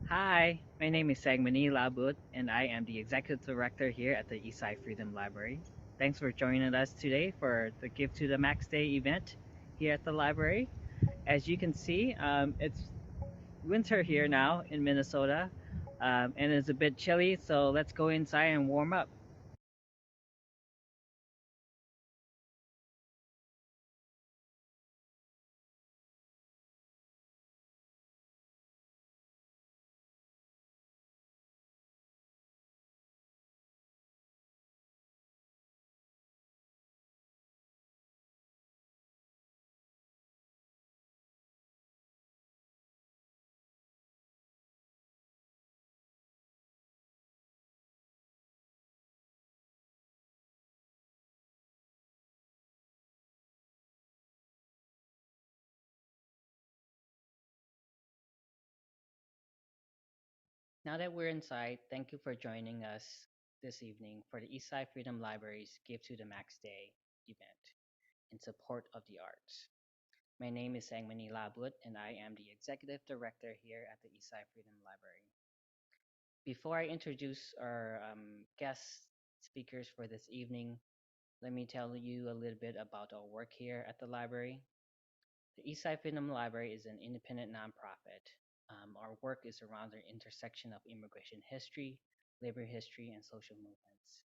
Hi, my name is Labut, and I am the Executive Director here at the Eastside Freedom Library. Thanks for joining us today for the Give to the Max Day event here at the library. As you can see, it's winter here now in Minnesota, and it's a bit chilly, so let's go inside and warm up. Now that we're inside, thank you for joining us this evening for the Eastside Freedom Library's Give to the Max Day event in support of the arts. My name is Labut, and I am the Executive Director here at the Eastside Freedom Library. Before I introduce our guest speakers for this evening, let me tell you a little bit about our work here at the library. The Eastside Freedom Library is an independent nonprofit. Our work is around the intersection of immigration history, labor history, and social movements.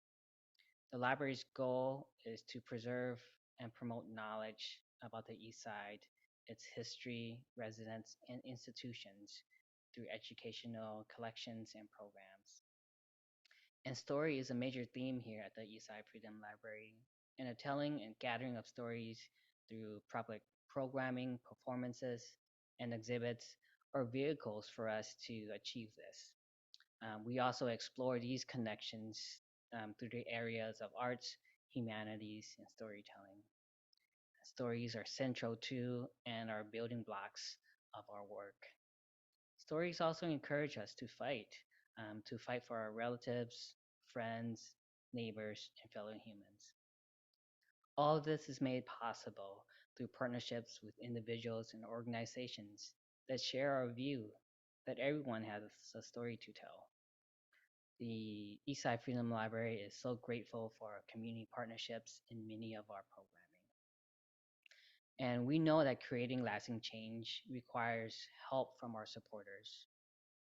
The library's goal is to preserve and promote knowledge about the East Side, its history, residents, and institutions through educational collections and programs. And story is a major theme here at the Eastside Freedom Library, and a telling and gathering of stories through public programming, performances, and exhibits are vehicles for us to achieve this. We also explore these connections through the areas of arts, humanities, and storytelling. Stories are central to and are building blocks of our work. Stories also encourage us to fight for our relatives, friends, neighbors, and fellow humans. All of this is made possible through partnerships with individuals and organizations that share our view that everyone has a story to tell. The Eastside Freedom Library is so grateful for our community partnerships in many of our programming. And we know that creating lasting change requires help from our supporters.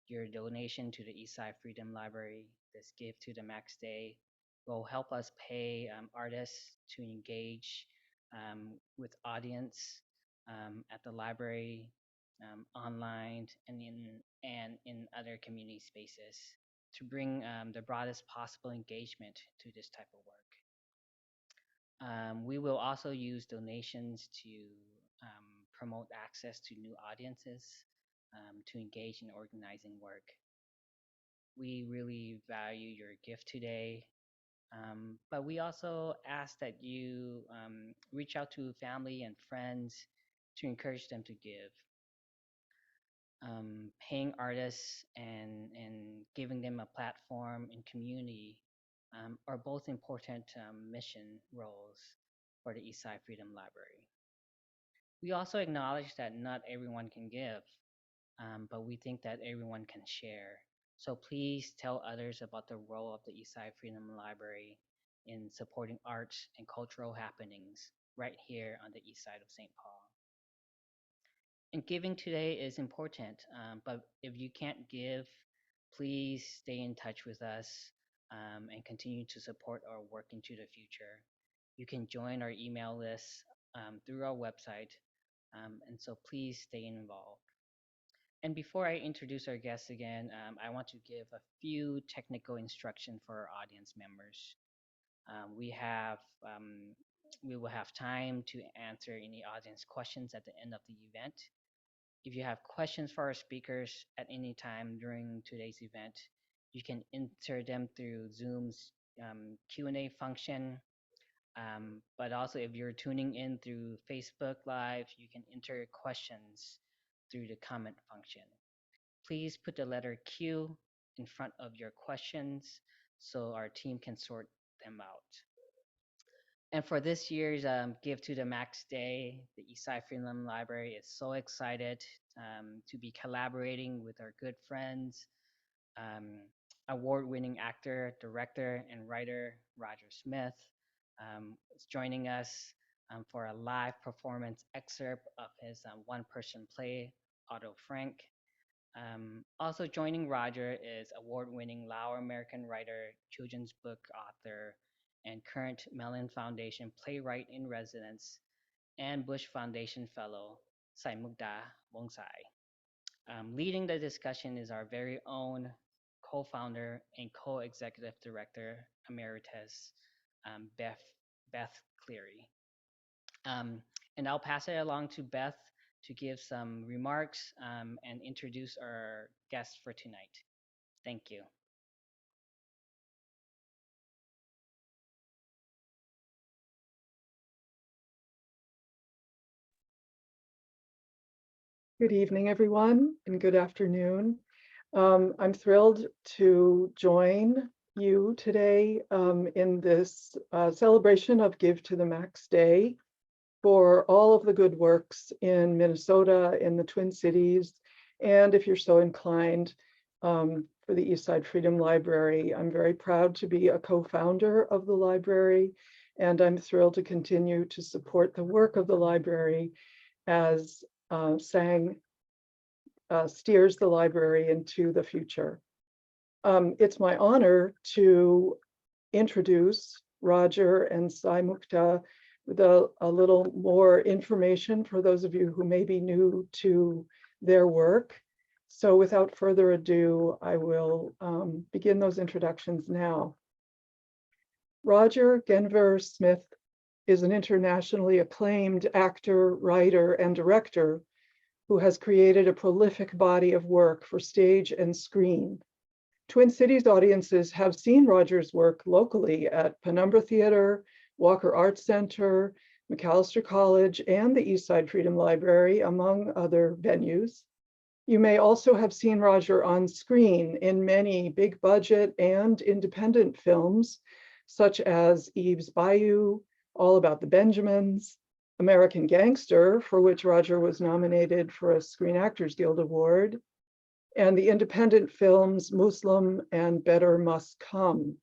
Your donation to the Eastside Freedom Library, this gift to the Max Day, will help us pay artists to engage with audience at the library, online, and in other community spaces to bring the broadest possible engagement to this type of work. We will also use donations to promote access to new audiences to engage in organizing work. We really value your gift today, but we also ask that you reach out to family and friends to encourage them to give. Paying artists and giving them a platform and community are both important mission roles for the Eastside Freedom Library. We also acknowledge that not everyone can give, but we think that everyone can share. So please tell others about the role of the Eastside Freedom Library in supporting arts and cultural happenings right here on the east side of St. Paul. And giving today is important, but if you can't give, please stay in touch with us and continue to support our work into the future. You can join our email list through our website, and so please stay involved. And before I introduce our guests again, I want to give a few technical instructions for our audience members. Um, we have we will have time to answer any audience questions at the end of the event. If you have questions for our speakers at any time during today's event, you can enter them through Zoom's Q&A function. But also, if you're tuning in through Facebook Live, you can enter your questions through the comment function. Please put the letter Q in front of your questions so our team can sort them out. And for this year's Give to the Max Day, the Eastside Freedom Library is so excited to be collaborating with our good friends, um, award-winning actor, director, and writer Roger Smith is joining us for a live performance excerpt of his one-person play, Otto Frank. Also joining Roger is award-winning Lao American writer, children's book author, and current Mellon Foundation Playwright in Residence and Bush Foundation Fellow, Saymoukda Vongsay. Leading the discussion is our very own co-founder and co-executive director, Emeritus, Beth Cleary. And I'll pass it along to Beth to give some remarks and introduce our guest for tonight. Thank you. Good evening, everyone, and good afternoon. I'm thrilled to join you today in this celebration of Give to the Max Day for all of the good works in Minnesota, in the Twin Cities, and if you're so inclined, for the Eastside Freedom Library. I'm very proud to be a co-founder of the library, and I'm thrilled to continue to support the work of the library as Sang steers the library into the future. It's my honor to introduce Roger and Saymoukda with a little more information for those of you who may be new to their work. So without further ado, I will begin those introductions now. Roger Guenveur Smith is an internationally acclaimed actor, writer, and director who has created a prolific body of work for stage and screen. Twin Cities audiences have seen Roger's work locally at Penumbra Theater, Walker Arts Center, Macalester College, and the Eastside Freedom Library, among other venues. You may also have seen Roger on screen in many big budget and independent films, such as Eve's Bayou, All About the Benjamins, American Gangster, for which Roger was nominated for a Screen Actors Guild Award, and the independent films Muslim and Better Must Come,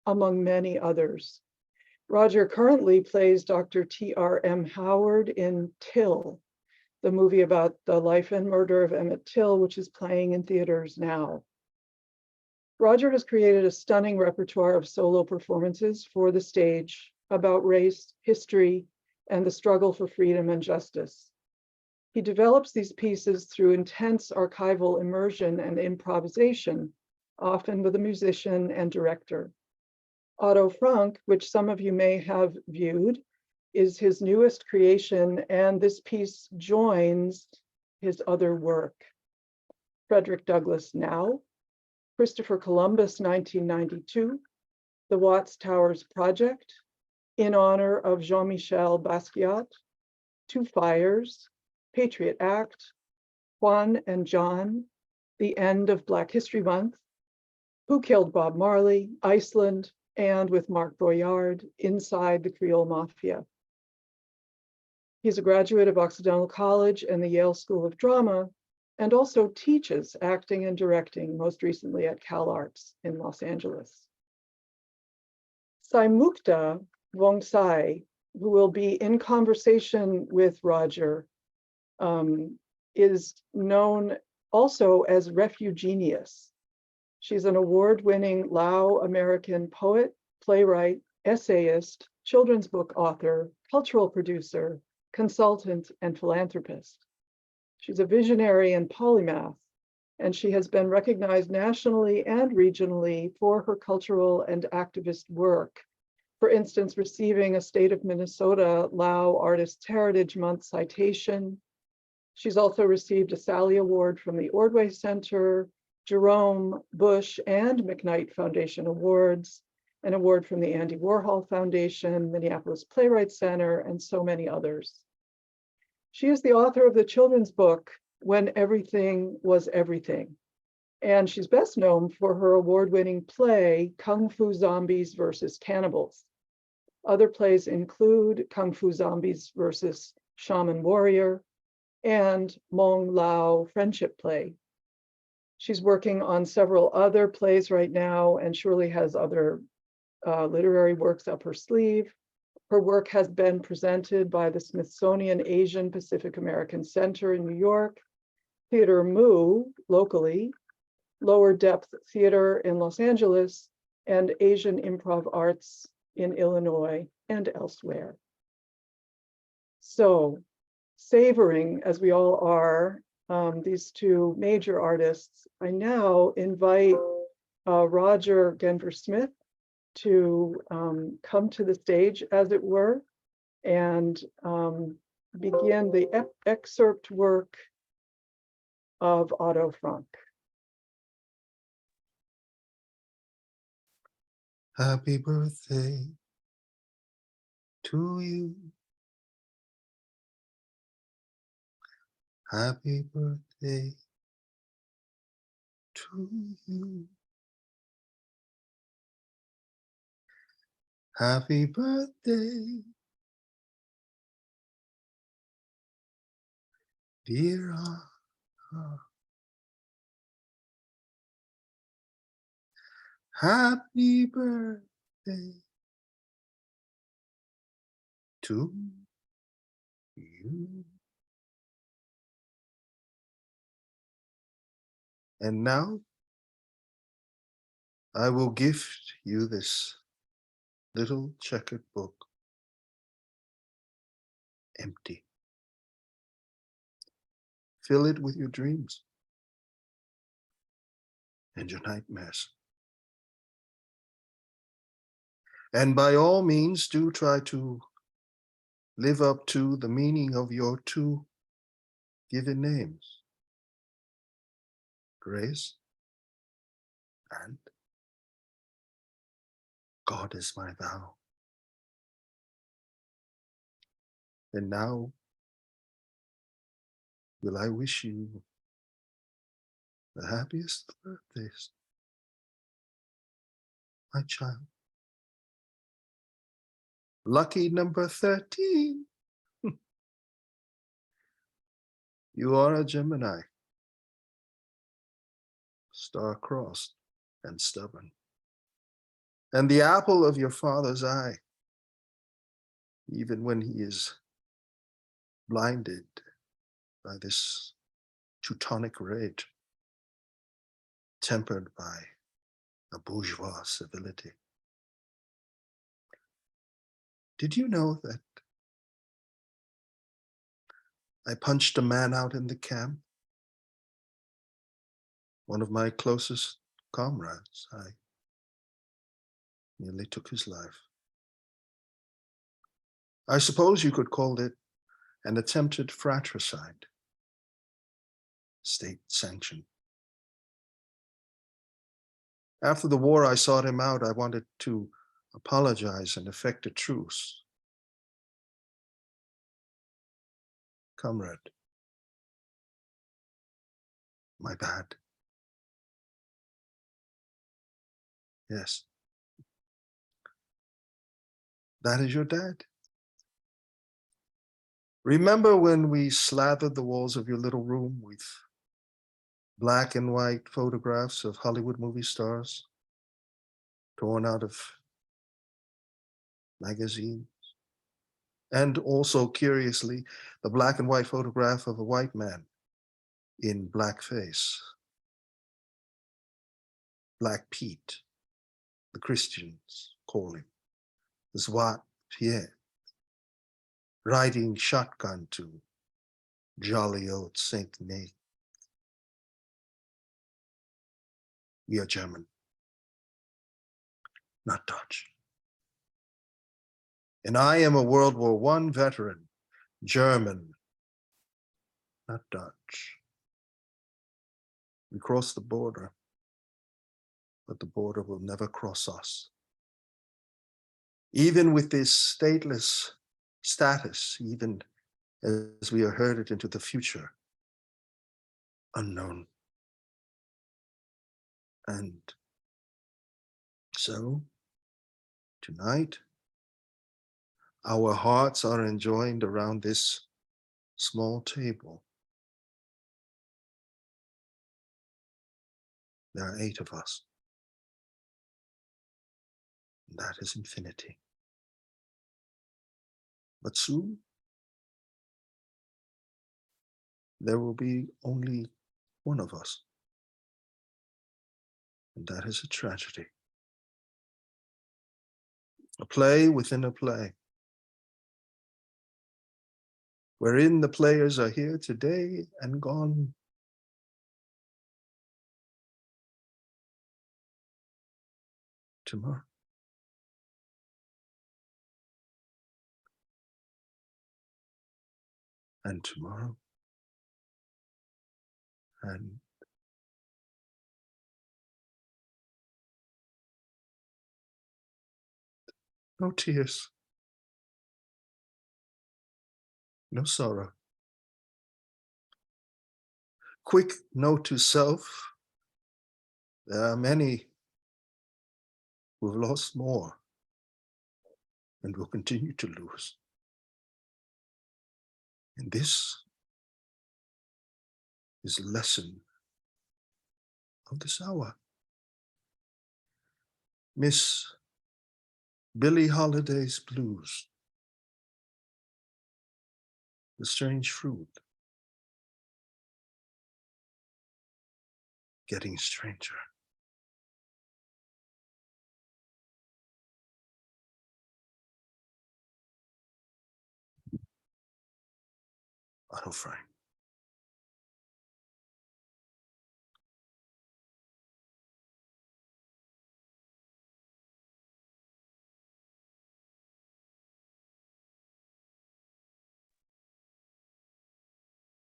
among many others. Roger currently plays Dr. T.R.M. Howard in Till, the movie about the life and murder of Emmett Till, which is playing in theaters now. Roger has created a stunning repertoire of solo performances for the stage about race, history, and the struggle for freedom and justice. He develops these pieces through intense archival immersion and improvisation, often with a musician and director. Otto Frank, which some of you may have viewed, is his newest creation, and this piece joins his other work. Frederick Douglass Now, Christopher Columbus 1992, the Watts Towers Project, in honor of Jean-Michel Basquiat, Two Fires, Patriot Act, Juan and John, the end of Black History Month, Who Killed Bob Marley, Iceland, and with Mark Boyard, Inside the Creole Mafia. He's a graduate of Occidental College and the Yale School of Drama, and also teaches acting and directing, most recently at CalArts in Los Angeles. Saymoukda Vongsay, who will be in conversation with Roger, is known also as Refugenius. She's an award-winning Lao American poet, playwright, essayist, children's book author, cultural producer, consultant, and philanthropist. She's a visionary and polymath, and she has been recognized nationally and regionally for her cultural and activist work. For instance, receiving a State of Minnesota Lao Artists Heritage Month citation. She's also received a Sally Award from the Ordway Center, Jerome, Bush, and McKnight Foundation Awards, an award from the Andy Warhol Foundation, Minneapolis Playwright Center, and so many others. She is the author of the children's book, When Everything Was Everything, and she's best known for her award-winning play, Kung Fu Zombies versus Cannibals. Other plays include Kung Fu Zombies versus Shaman Warrior and Hmong Lao friendship play. She's working on several other plays right now and surely has other literary works up her sleeve. Her work has been presented by the Smithsonian Asian Pacific American Center in New York, Theater Mu locally, Lower Depth Theater in Los Angeles, and Asian Improv Arts in Illinois and elsewhere. So, savoring, as we all are, these two major artists, I now invite Roger Guenveur Smith to come to the stage, as it were, and begin the excerpt work of Otto Frank. Happy birthday to you. Happy birthday to you. Happy birthday, dear Otto. Happy birthday to you. And now I will gift you this little checkered book, empty. Fill it with your dreams and your nightmares. And by all means, do try to live up to the meaning of your two given names, Grace and God is my vow. And now will I wish you the happiest birthdays, my child. Lucky number 13. You are a Gemini, star-crossed and stubborn, and the apple of your father's eye, even when he is blinded by this Teutonic rage, tempered by a bourgeois civility. Did you know that I punched a man out in the camp? One of my closest comrades. I nearly took his life. I suppose you could call it an attempted fratricide, state-sanctioned. After the war, I sought him out. I wanted to apologize and effect a truce. Comrade, my bad. Yes. That is your dad. Remember when we slathered the walls of your little room with black and white photographs of Hollywood movie stars torn out of magazines? And also, curiously, the black and white photograph of a white man in blackface. Black Pete, the Christians call him, Zwart Piet, riding shotgun to jolly old Saint Nate. We are German, not Dutch. And I am a World War I veteran, German, not Dutch. We crossed the border, but the border will never cross us. Even with this stateless status, even as we are herded into the future, unknown. And so, tonight, our hearts are enjoined around this small table. There are 8 of us. And that is infinity. But soon, there will be only one of us. And that is a tragedy. A play within a play, wherein the players are here today and gone tomorrow. And tomorrow. And no tears, no sorrow. Quick note to self, there are many who have lost more and will continue to lose. And this is the lesson of this hour. Miss Billie Holiday's Blues, The Strange Fruit, Getting Stranger. Otto Frank.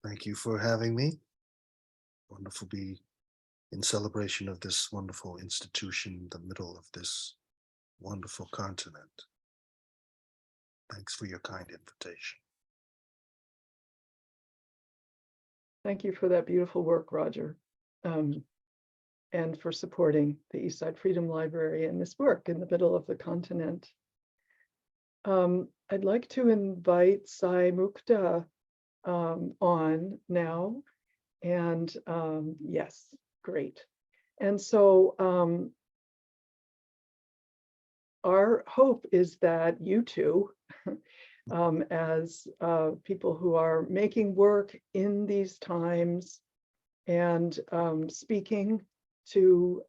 Thank you for having me. Wonderful to be in celebration of this wonderful institution in the middle of this wonderful continent. Thanks for your kind invitation. Thank you for that beautiful work, Roger, and for supporting the Eastside Freedom Library and this work in the middle of the continent. I'd like to invite Saymoukda on now. And yes, great. And so our hope is that you two, as people who are making work in these times and speaking to,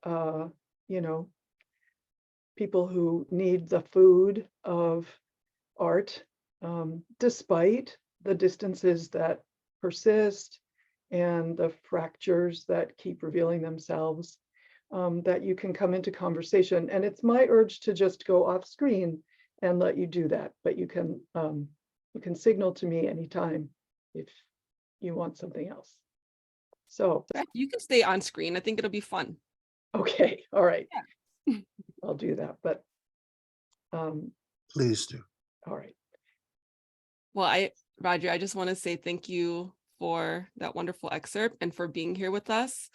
you know, people who need the food of art, despite the distances that persist and the fractures that keep revealing themselves, that you can come into conversation. And it's my urge to just go off screen and let you do that, but you can signal to me anytime if you want something else. So you can stay on screen. I think it'll be fun. okay, all right. Yeah. I'll do that, but Please do. all right. Well, Roger, I just want to say thank you for that wonderful excerpt and for being here with us.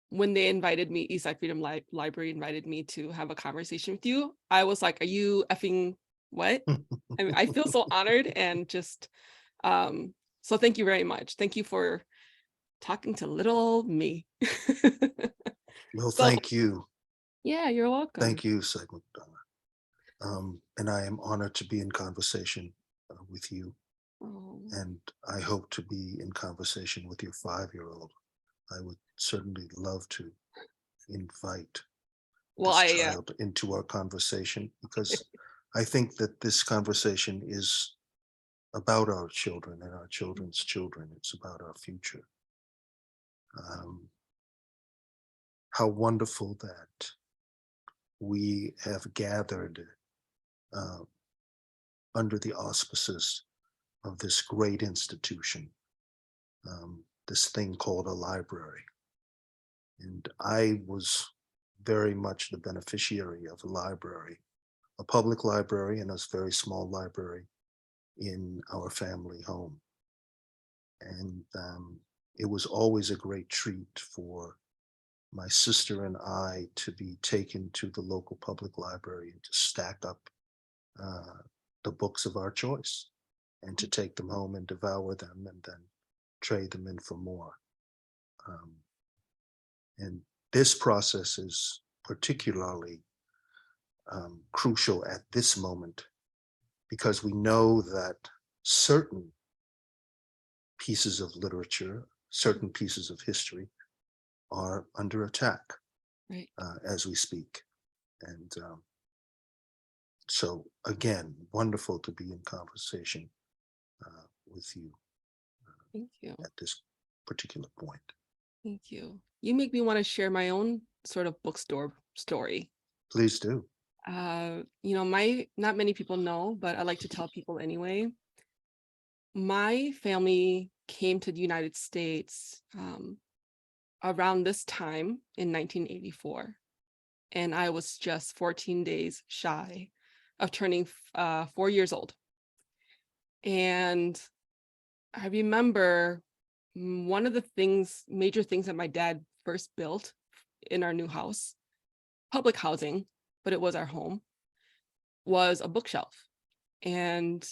When they invited me, Eastside Freedom Library invited me to have a conversation with you, I was like, are you effing what? I mean, I feel so honored and just, so thank you very much. Thank you for talking to little old me. Well, So, thank you. Yeah, you're welcome. Thank you, Saymoukda. And I am honored to be in conversation with you. Oh. And I hope to be in conversation with your 5-year-old. I would certainly love to invite this child into our conversation, because I think that this conversation is about our children and our children's children. It's about our future. How wonderful that we have gathered under the auspices of this great institution, this thing called a library. And I was very much the beneficiary of a library, a public library and a very small library in our family home. And it was always a great treat for my sister and I to be taken to the local public library and to stack up the books of our choice and to take them home and devour them and then trade them in for more. And this process is particularly crucial at this moment because we know that certain pieces of literature, certain pieces of history are under attack Right. as we speak. And so again, wonderful to be in conversation with you Thank you. at this particular point. Thank you. You make me want to share my own sort of bookstore story. Please do. Not many people know, but I like to tell people anyway. My family came to the United States around this time in 1984, and I was just 14 days shy of turning 4 years old. And I remember one of the major things that my dad first built in our new house, public housing, but it was our home, was a bookshelf. And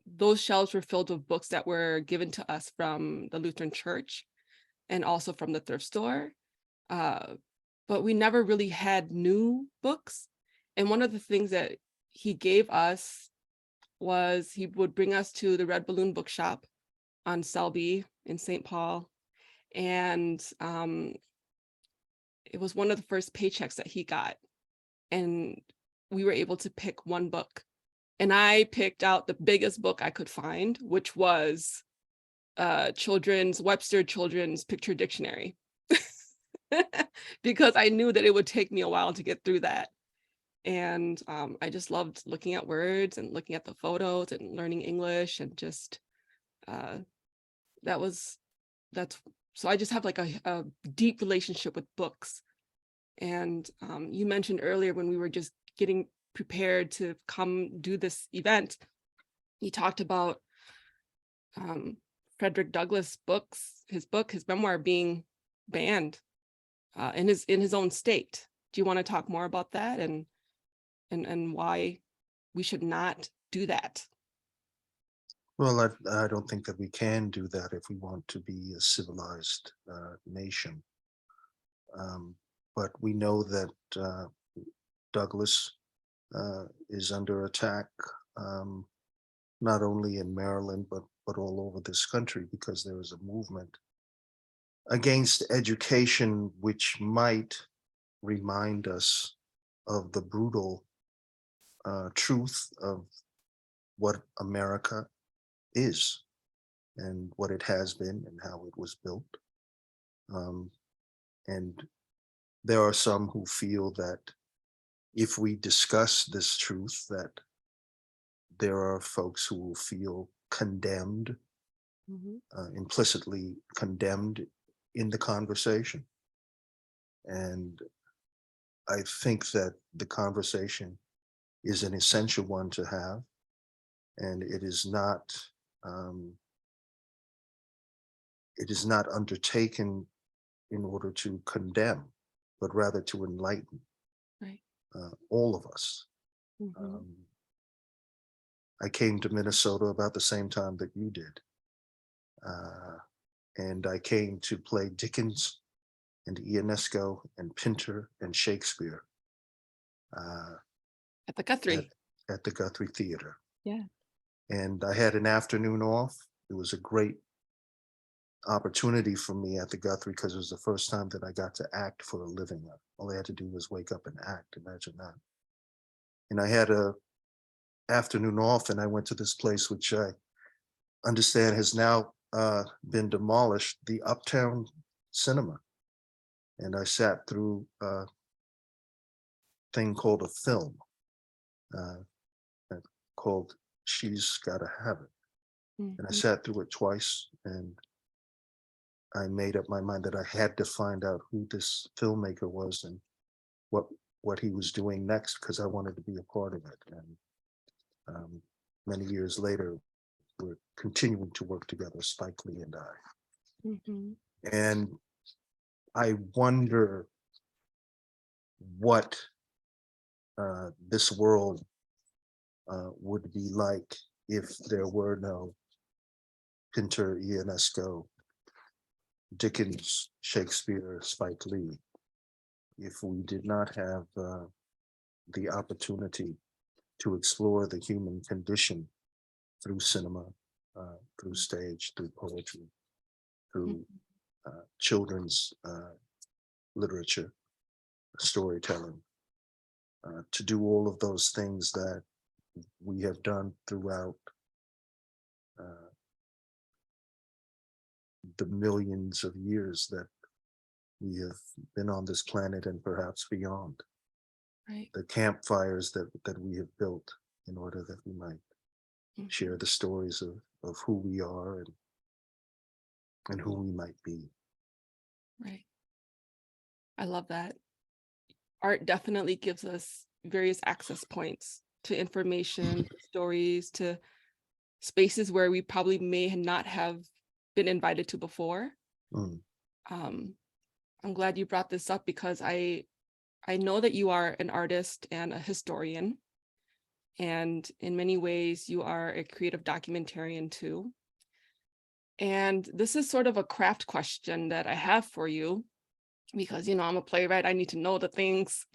those shelves were filled with books that were given to us from the Lutheran Church and also from the thrift store. But we never really had new books. And one of the things that he gave us was he would bring us to the Red Balloon Bookshop on Selby in St. Paul. And it was one of the first paychecks that he got. And we were able to pick one book. And I picked out the biggest book I could find, which was Webster Children's Picture Dictionary, because I knew that it would take me a while to get through that. And I just loved looking at words and looking at the photos and learning English, and just so I just have like a deep relationship with books. And you mentioned earlier when we were just getting prepared to come do this event, you talked about Frederick Douglass' his memoir being banned in his own state. Do you want to talk more about that and why we should not do that? Well, I don't think that we can do that if we want to be a civilized nation. But we know that Douglass is under attack, not only in Maryland, but all over this country, because there is a movement against education, which might remind us of the brutal truth of what America is and what it has been and how it was built. And there are some who feel that if we discuss this truth, that there are folks who will feel condemned, implicitly condemned in the conversation. And I think that the conversation is an essential one to have, and it is not undertaken in order to condemn, but rather to enlighten. Right. All of us. I came to Minnesota about the same time that you did. And I came to play Dickens and Ionesco and Pinter and Shakespeare. At the Guthrie. At the Guthrie Theater. Yeah. And I had an afternoon off. It was a great opportunity for me at the Guthrie because it was the first time that I got to act for a living. All I had to do was wake up and act. Imagine that. And I had a afternoon off, and I went to this place which I understand has now been demolished, the Uptown Cinema. And I sat through a thing called a film called She's Gotta Have It. And I sat through it twice, and I made up my mind that I had to find out who this filmmaker was and what he was doing next, because I wanted to be a part of it. And many years later, we're continuing to work together, Spike Lee and I. And I wonder what this world would be like if there were no Pinter, Ionesco, Dickens, Shakespeare, Spike Lee, if we did not have the opportunity to explore the human condition through cinema, through stage, through poetry, through children's literature, storytelling, to do all of those things that we have done throughout the millions of years that we have been on this planet and perhaps beyond. Right. The campfires that we have built in order that we might share the stories of who we are and who we might be. Right. I love that. Art definitely gives us various access points to information, to stories, to spaces where we probably may not have been invited to before. Mm. I'm glad you brought this up because I know that you are an artist and a historian, and in many ways you are a creative documentarian too. And this is sort of a craft question that I have for you because, you know, I'm a playwright. I need to know the things.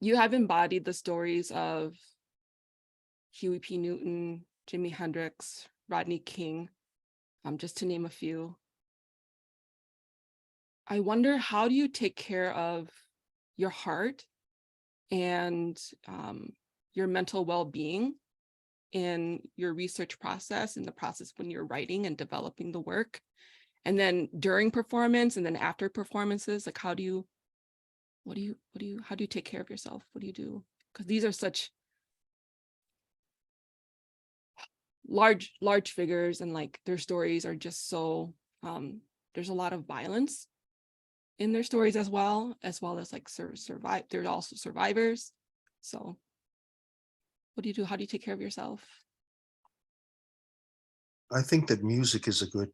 You have embodied the stories of Huey P. Newton, Jimi Hendrix, Rodney King, just to name a few. I wonder, how do you take care of your heart and your mental well-being in your research process, in the process when you're writing and developing the work, and then during performance and then after performances? Like, how do you take care of yourself? What do you do? Because these are such large figures, and like their stories are just so there's a lot of violence in their stories as well as like survive. There's also survivors. So what do you do? How do you take care of yourself? I think that music is a good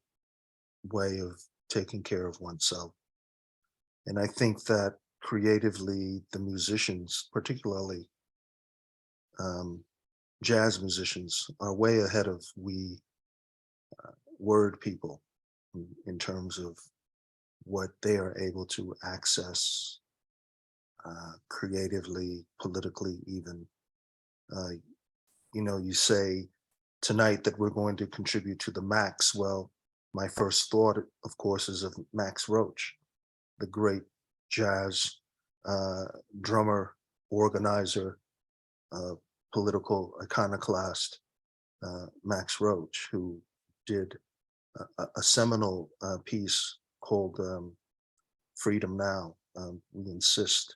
way of taking care of oneself. And I think that creatively, the musicians, particularly jazz musicians, are way ahead of we word people in terms of what they are able to access creatively, politically, even. You know, you say tonight that we're going to contribute to the Max. Well, my first thought, of course, is of Max Roach, the great jazz drummer, organizer, political iconoclast, Max Roach, who did a seminal piece called Freedom Now, We Insist,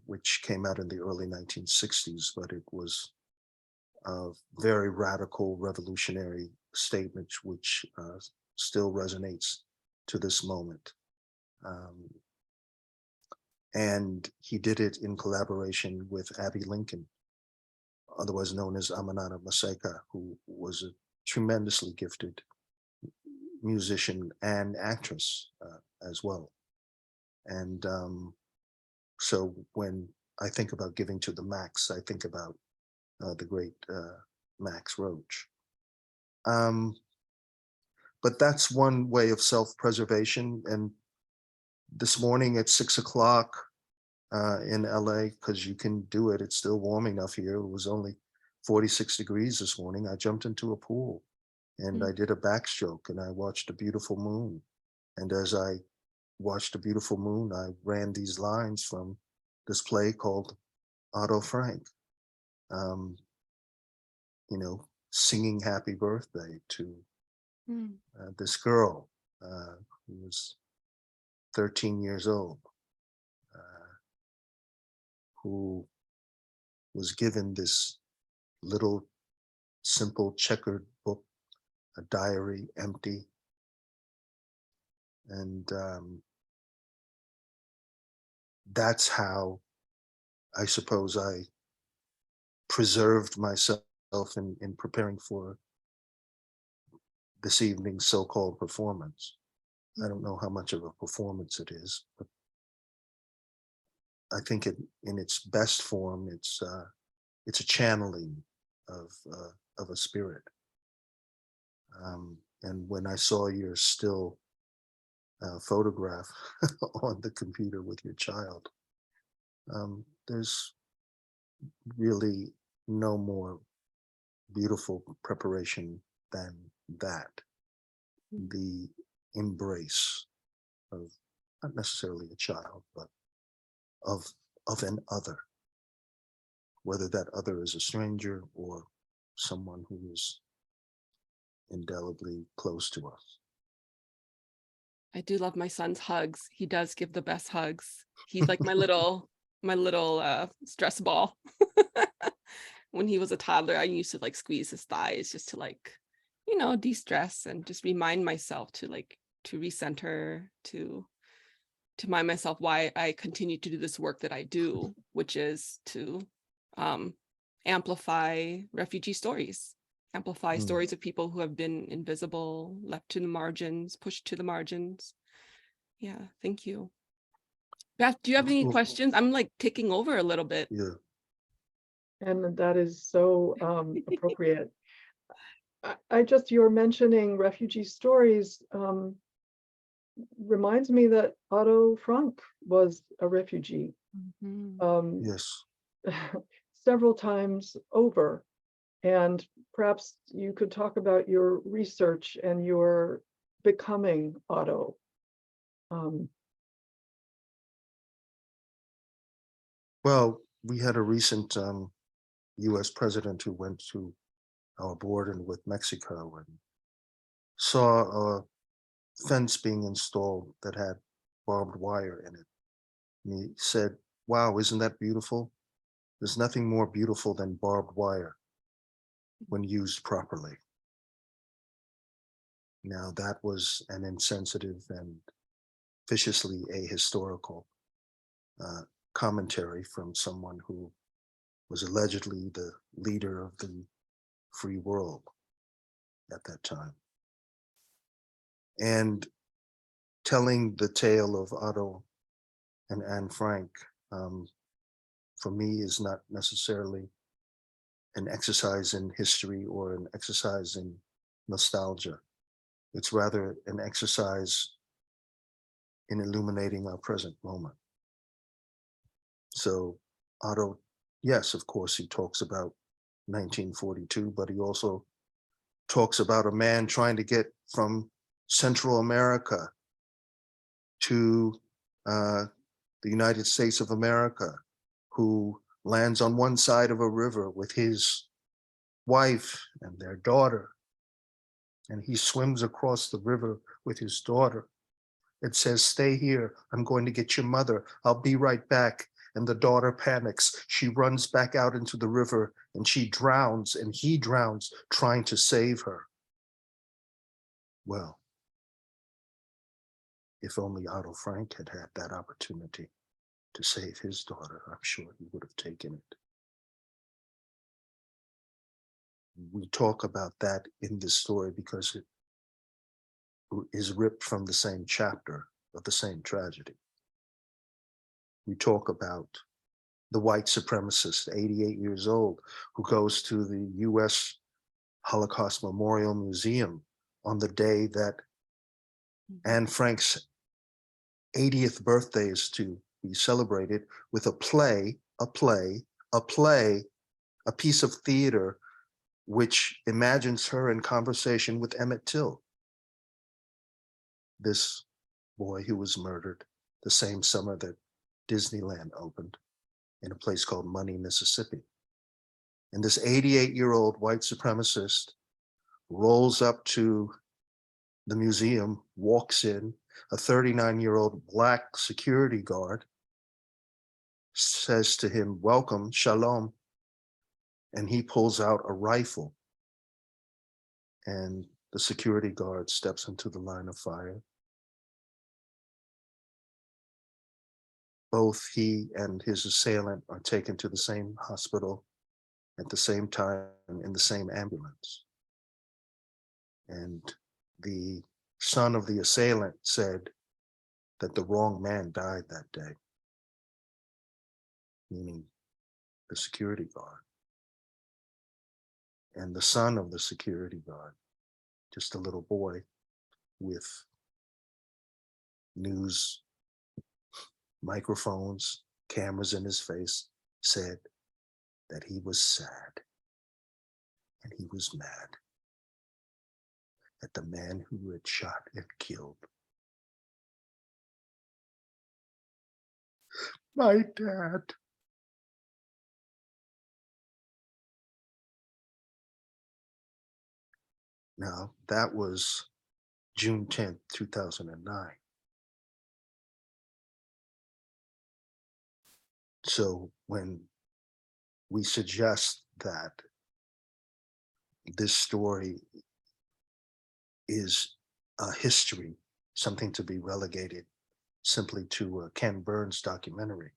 which came out in the early 1960s, but it was a very radical, revolutionary statement, which still resonates to this moment. And he did it in collaboration with Abby Lincoln, otherwise known as Aminata Maseka, who was a tremendously gifted musician and actress as well. And so when I think about giving to the Max, I think about the great Max Roach. But that's one way of self-preservation. And this morning at 6 o'clock in LA, because you can do it, it's still warm enough here. It was only 46 degrees this morning. I jumped into a pool and I did a backstroke and I watched a beautiful moon. And as I watched a beautiful moon, I ran these lines from this play called Otto Frank, you know, singing happy birthday to this girl who was 13 years old, who was given this little simple checkered book, a diary, empty. And that's how I suppose I preserved myself in preparing for this evening's so-called performance. I don't know how much of a performance it is, but I think in its best form, it's a channeling of a spirit. And when I saw your still photograph on the computer with your child, there's really no more beautiful preparation than that. The embrace of not necessarily a child, but of an other, whether that other is a stranger or someone who is indelibly close to us. I do love my son's hugs. He does give the best hugs. He's like my little stress ball. When he was a toddler, I used to like squeeze his thighs just to like, de-stress and just remind myself to recenter, to remind myself why I continue to do this work that I do, which is to amplify refugee stories, amplify stories of people who have been invisible, left to the margins, pushed to the margins. Yeah, thank you. Beth, do you have any questions? I'm like taking over a little bit. Yeah. And that is so appropriate. I just, you're mentioning refugee stories reminds me that Otto Frank was a refugee. Yes. Several times over. And perhaps you could talk about your research and your becoming Otto. Well, we had a recent U.S. president who went to our border with Mexico and saw a fence being installed that had barbed wire in it. And he said, "Wow, isn't that beautiful? There's nothing more beautiful than barbed wire when used properly." Now, that was an insensitive and viciously ahistorical commentary from someone who was allegedly the leader of the free world at that time. And telling the tale of Otto and Anne Frank, for me, is not necessarily an exercise in history or an exercise in nostalgia. It's rather an exercise in illuminating our present moment. So Otto, yes, of course, he talks about 1942, but he also talks about a man trying to get from Central America to the United States of America, who lands on one side of a river with his wife and their daughter. And he swims across the river with his daughter. It says, "Stay here. I'm going to get your mother. I'll be right back." And the daughter panics. She runs back out into the river and she drowns, and he drowns trying to save her. Well, if only Otto Frank had had that opportunity to save his daughter, I'm sure he would have taken it. We talk about that in this story because it is ripped from the same chapter of the same tragedy. We talk about the white supremacist, 88 years old, who goes to the US Holocaust Memorial Museum on the day that Anne Frank's 80th birthday is to be celebrated, with a piece of theater which imagines her in conversation with Emmett Till, this boy who was murdered the same summer that Disneyland opened in a place called Money, Mississippi. And this 88-year-old white supremacist rolls up to the museum, walks in, a 39-year-old Black security guard says to him, "Welcome, shalom." And he pulls out a rifle. And the security guard steps into the line of fire. Both he and his assailant are taken to the same hospital at the same time in the same ambulance. And the son of the assailant said that the wrong man died that day. meaning the security guard, and the son of the security guard, just a little boy with news microphones, cameras in his face, said that he was sad and he was mad at the man who had shot and killed my dad. Now, that was June 10th, 2009. So when we suggest that this story is a history, something to be relegated simply to a Ken Burns documentary,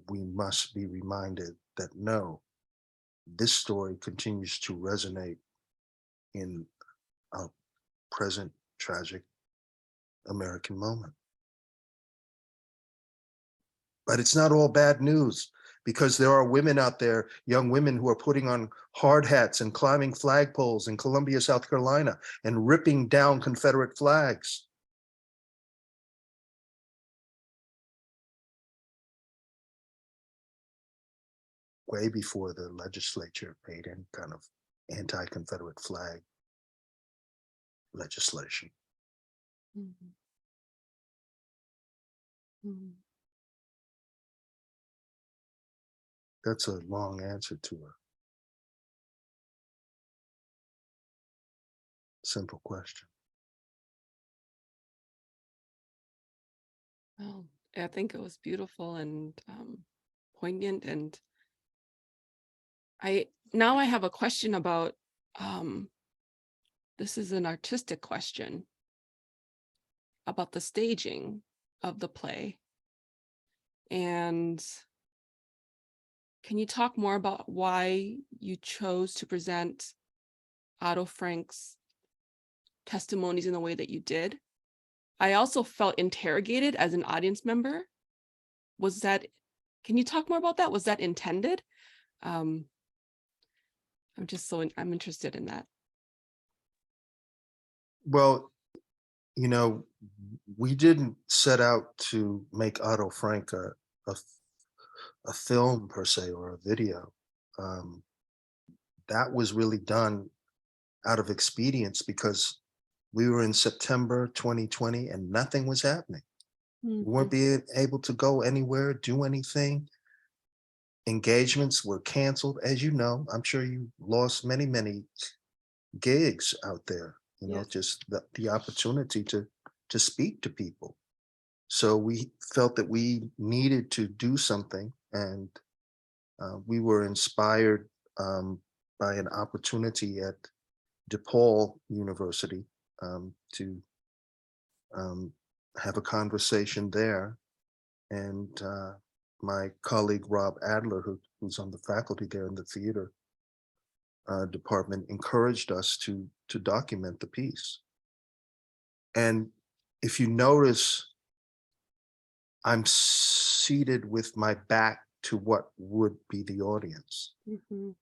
we must be reminded that no, this story continues to resonate in a present tragic American moment. But it's not all bad news, because there are women out there, young women, who are putting on hard hats and climbing flagpoles in Columbia, South Carolina, and ripping down Confederate flags. Way before the legislature made any kind of anti-Confederate flag legislation. Mhm. Mhm. That's a long answer to a simple question. Well, I think it was beautiful and poignant. And I have a question about, this is an artistic question about the staging of the play. And can you talk more about why you chose to present Otto Frank's testimonies in the way that you did? I also felt interrogated as an audience member. Can you talk more about that? Was that intended? I'm interested in that. Well, you know, we didn't set out to make Otto Frank a film per se, or a video. That was really done out of expedience, because we were in September 2020 and nothing was happening. We weren't being able to go anywhere, do anything. Engagements were canceled. As you know, I'm sure you lost many, many gigs out there, Yes. just the opportunity to speak to people. So we felt that we needed to do something, and we were inspired by an opportunity at DePaul University to have a conversation there. And my colleague, Rob Adler, who's on the faculty there in the theater department, encouraged us to document the piece. And if you notice, I'm seated with my back to what would be the audience. Mhm.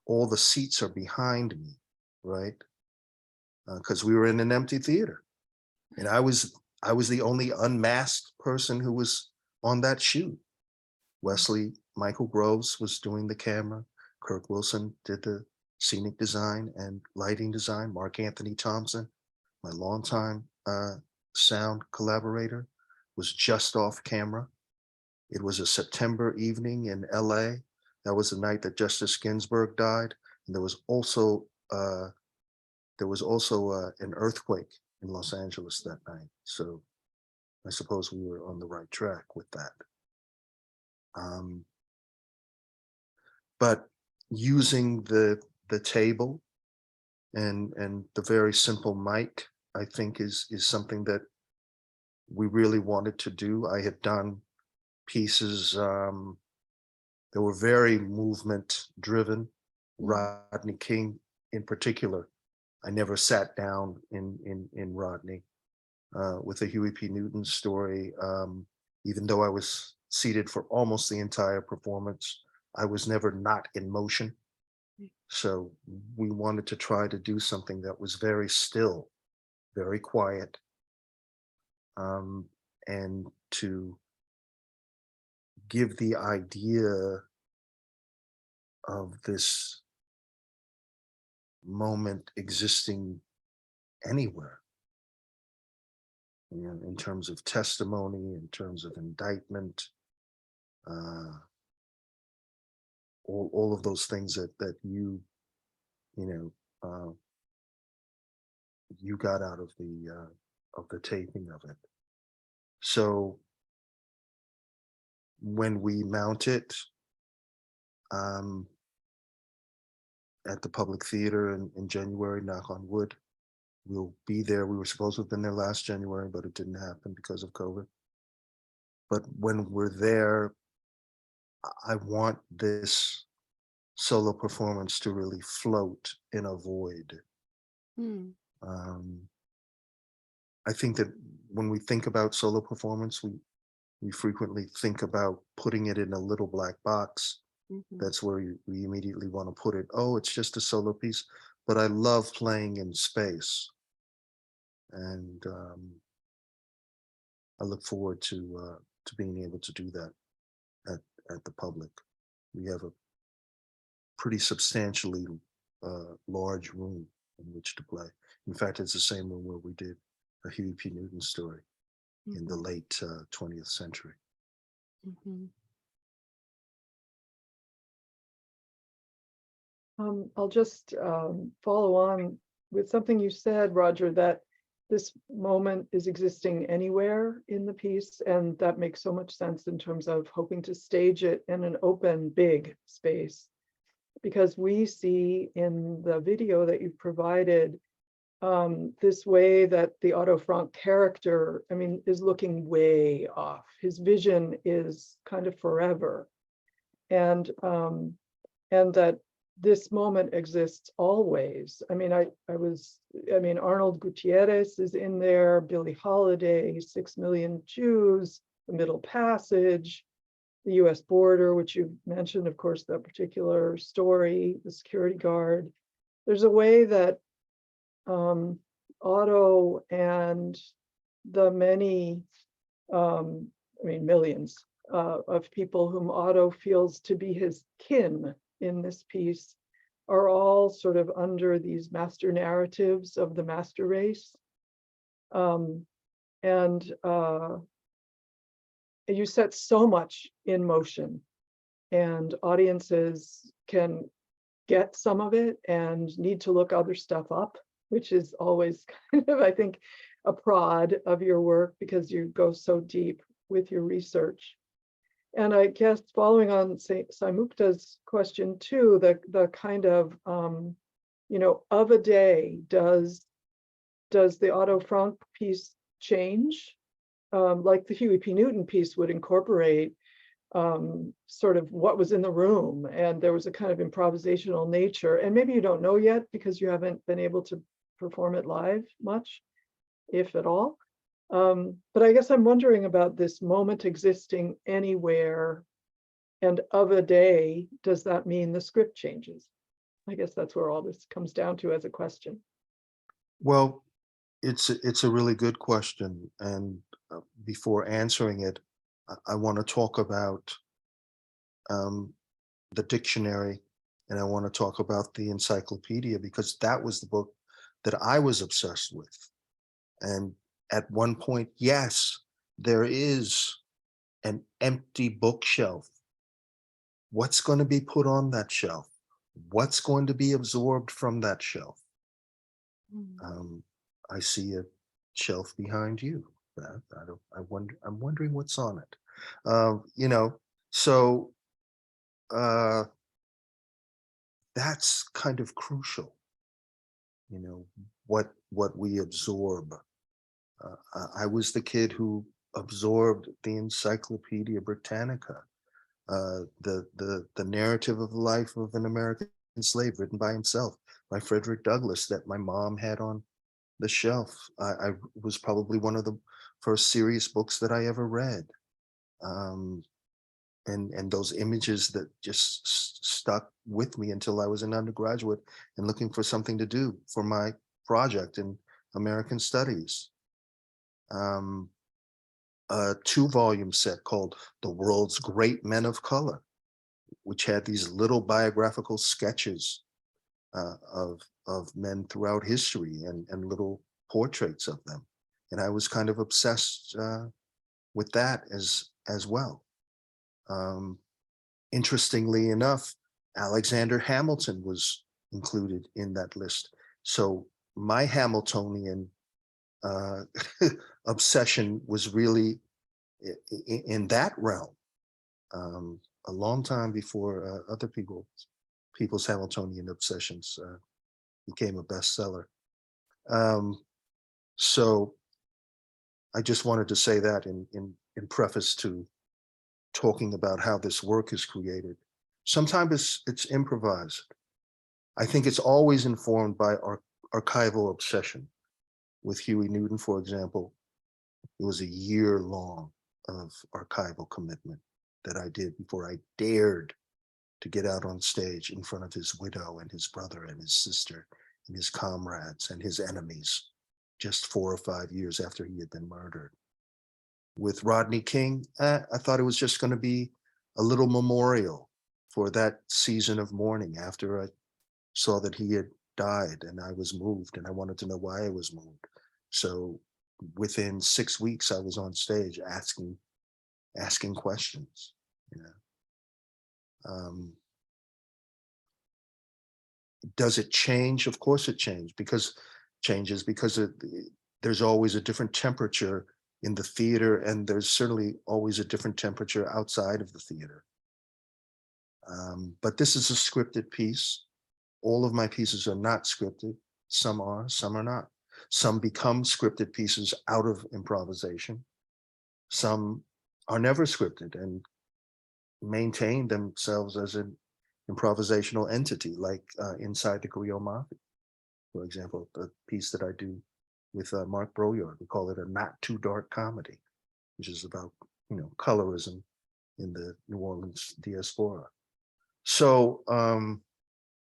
All the seats are behind me, right? Because we were in an empty theater, and I was the only unmasked person who was on that shoot. Wesley Michael Groves was doing the camera. Kirk Wilson did the scenic design and lighting design. Mark Anthony Thompson, my longtime sound collaborator, was just off camera. It was a September evening in LA. That was the night that Justice Ginsburg died. And there was also an earthquake in Los Angeles that night. So I suppose we were on the right track with that. But using the table and the very simple mic, I think is something that we really wanted to do. I had done pieces that were very movement driven. Rodney King in particular. I never sat down in Rodney with a Huey P. Newton story, even though I was seated for almost the entire performance. I was never not in motion. So we wanted to try to do something that was very still, very quiet, and to give the idea of this moment existing anywhere, in terms of testimony, in terms of indictment, all of those things that you you got out of the taping of it. So when we mount it at the Public Theater in January, knock on wood, we'll be there. We were supposed to have been there last January, but it didn't happen because of COVID. But when we're there, I want this solo performance to really float in a void. I think that when we think about solo performance, we frequently think about putting it in a little black box. That's where we immediately want to put it. Oh, it's just a solo piece. But I love playing in space. And I look forward to being able to do that at the public. We have a pretty substantially large room in which to play. In fact, it's the same room where we did a Huey P. Newton story in the late 20th century. I'll just follow on with something you said, Roger, that this moment is existing anywhere in the piece, and that makes so much sense in terms of hoping to stage it in an open, big space. Because we see in the video that you've provided this way that the Otto Frank character, I mean, is looking way off. His vision is kind of forever, and that this moment exists always. I mean, Arnold Gutierrez is in there, Billie Holiday, 6 Million Jews, the Middle Passage, the US border, which you mentioned, of course, that particular story, the security guard. There's a way that Otto and the many, millions of people whom Otto feels to be his kin in this piece are all sort of under these master narratives of the master race. You set so much in motion, and audiences can get some of it and need to look other stuff up, which is always kind of, I think, a prod of your work because you go so deep with your research. And I guess following on Saymoukda's question too, the kind of, of a day, does the Otto Frank piece change? Like the Huey P. Newton piece would incorporate sort of what was in the room, and there was a kind of improvisational nature. And maybe you don't know yet because you haven't been able to perform it live much, if at all. But I guess I'm wondering about this moment existing anywhere, and of a day, does that mean the script changes? I guess that's where all this comes down to as a question. Well, it's a really good question, and before answering it, I want to talk about the dictionary, and I want to talk about the encyclopedia, because that was the book that I was obsessed with. And at one point, yes, there is an empty bookshelf. What's going to be put on that shelf? What's going to be absorbed from that shelf? I see a shelf behind you. I'm wondering what's on it. So that's kind of crucial. What we absorb. I was the kid who absorbed the Encyclopedia Britannica, the narrative of the life of an American slave written by himself, by Frederick Douglass, that my mom had on the shelf. I was probably one of the first serious books that I ever read. and those images that just stuck with me until I was an undergraduate and looking for something to do for my project in American Studies. A 2-volume set called The World's Great Men of Color, which had these little biographical sketches of men throughout history and little portraits of them. And I was kind of obsessed with that as well. Interestingly enough, Alexander Hamilton was included in that list. So my Hamiltonian obsession was really in that realm, a long time before other people's Hamiltonian obsessions became a bestseller. So I just wanted to say that in preface to talking about how this work is created. Sometimes it's improvised. I think it's always informed by our archival obsession. With Huey Newton, for example, it was a year long of archival commitment that I did before I dared to get out on stage in front of his widow and his brother and his sister and his comrades and his enemies, just 4 or 5 years after he had been murdered. With Rodney King, I thought it was just going to be a little memorial for that season of mourning after I saw that he had died, and I was moved and I wanted to know why I was moved. So within 6 weeks, I was on stage asking questions. You know, does it change? Of course it changes because there's always a different temperature in the theater, and there's certainly always a different temperature outside of the theater. But this is a scripted piece. All of my pieces are not scripted. Some are not. Some become scripted pieces out of improvisation. Some are never scripted and maintain themselves as an improvisational entity, like Inside the Griot Mafia, for example, the piece that I do with Mark Broyard. We call it a not too dark comedy, which is about, colorism in the New Orleans diaspora. So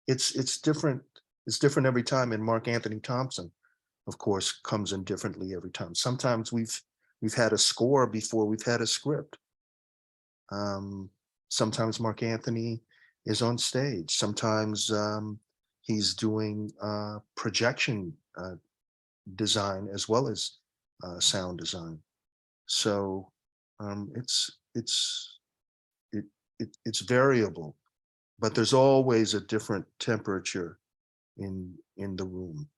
it's different. It's different every time. And Mark Anthony Thompson, of course, comes in differently every time. Sometimes we've had a score before we've had a script. Sometimes Mark Anthony is on stage. Sometimes he's doing projection design as well as sound design. So it's variable, but there's always a different temperature in the room.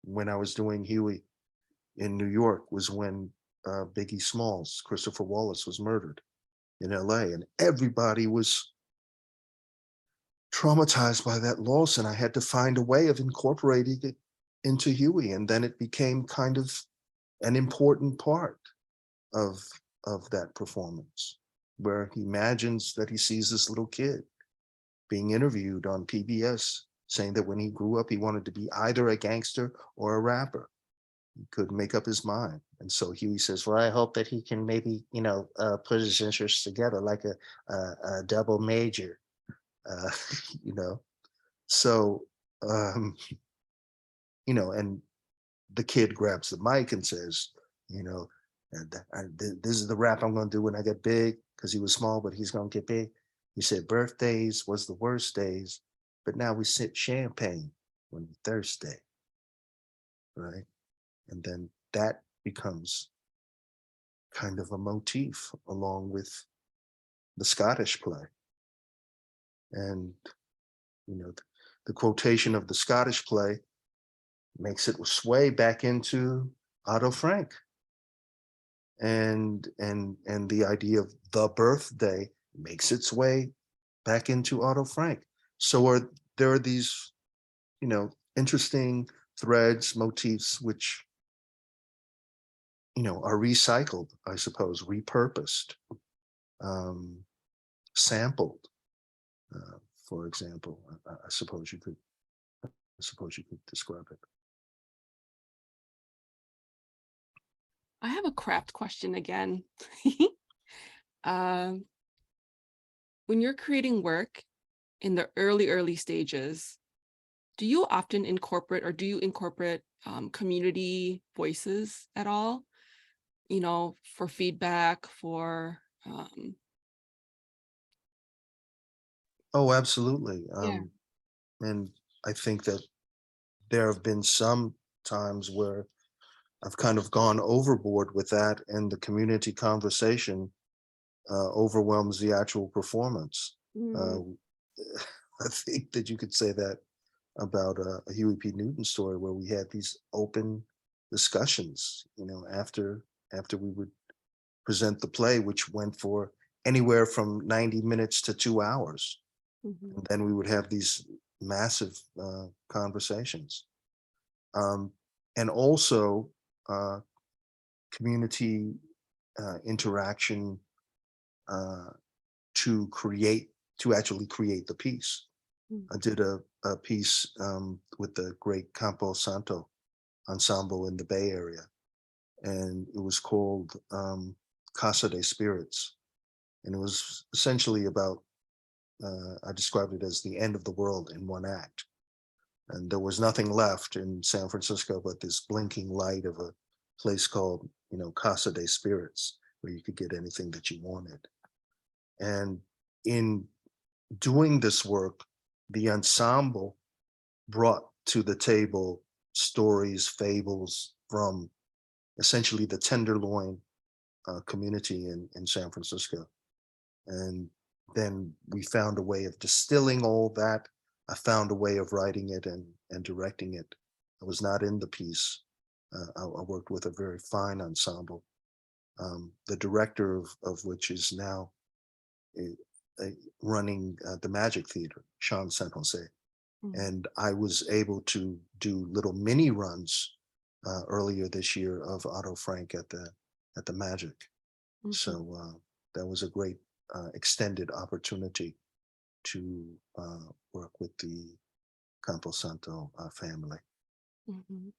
When I was doing Huey in New York was when Biggie Smalls, Christopher Wallace, was murdered in LA, and everybody was traumatized by that loss, and I had to find a way of incorporating it into Huey, and then it became kind of an important part of that performance, where he imagines that he sees this little kid being interviewed on PBS saying that when he grew up, he wanted to be either a gangster or a rapper. He couldn't make up his mind. And so Huey says, well, I hope that he can maybe, put his interests together like a double major, So, and the kid grabs the mic and says, this is the rap I'm going to do when I get big, because he was small, but he's going to get big. He said, birthdays was the worst days, but now we sip champagne when we're thirsty, right? And then that becomes kind of a motif along with the Scottish play. And, the quotation of the Scottish play makes it sway back into Otto Frank. And the idea of the birthday makes its way back into Otto Frank. So there are these, interesting threads, motifs, which, are recycled, I suppose, repurposed, sampled, for example. I suppose you could describe it. I have a craft question again. when you're creating work in the early stages, do you often incorporate, or do you incorporate community voices at all? You know, for feedback, for Oh, absolutely. yeah. And I think that there have been some times where I've kind of gone overboard with that, and the community conversation overwhelms the actual performance. Uh, Mm, I think that you could say that about a Huey P. Newton story where we had these open discussions, after we would present the play, which went for anywhere from 90 minutes to 2 hours. mhm, And then we would have these massive conversations. Um, and also uh, community interaction uh, to actually create the piece. mm, I did a piece with the great Campo Santo ensemble in the Bay Area, and it was called Casa de Spirits. And it was essentially about, I described it as the end of the world in one act. And there was nothing left in San Francisco but this blinking light of a place called, Casa de Spirits, where you could get anything that you wanted. And in doing this work, the ensemble brought to the table stories, fables from essentially the Tenderloin community in San Francisco. And then we found a way of distilling all that. I found a way of writing it and directing it. I was not in the piece. I worked with a very fine ensemble, the director of which is now running the Magic Theater, Sean San Jose. mm, And I was able to do little mini runs earlier this year of Otto Frank at the Magic. mhm, So that was a great extended opportunity to work with the Camposanto family. mhm.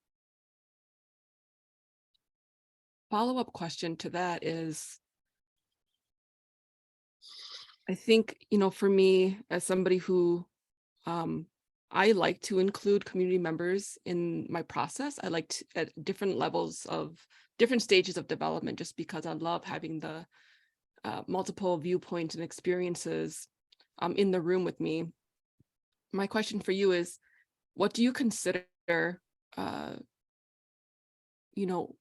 Follow-up question to that is, I think, for me, as somebody who um, I like to include community members in my process. I like to, at different stages of development, just because I love having the multiple viewpoints and experiences in the room with me. My question for you is, what do you consider, uh,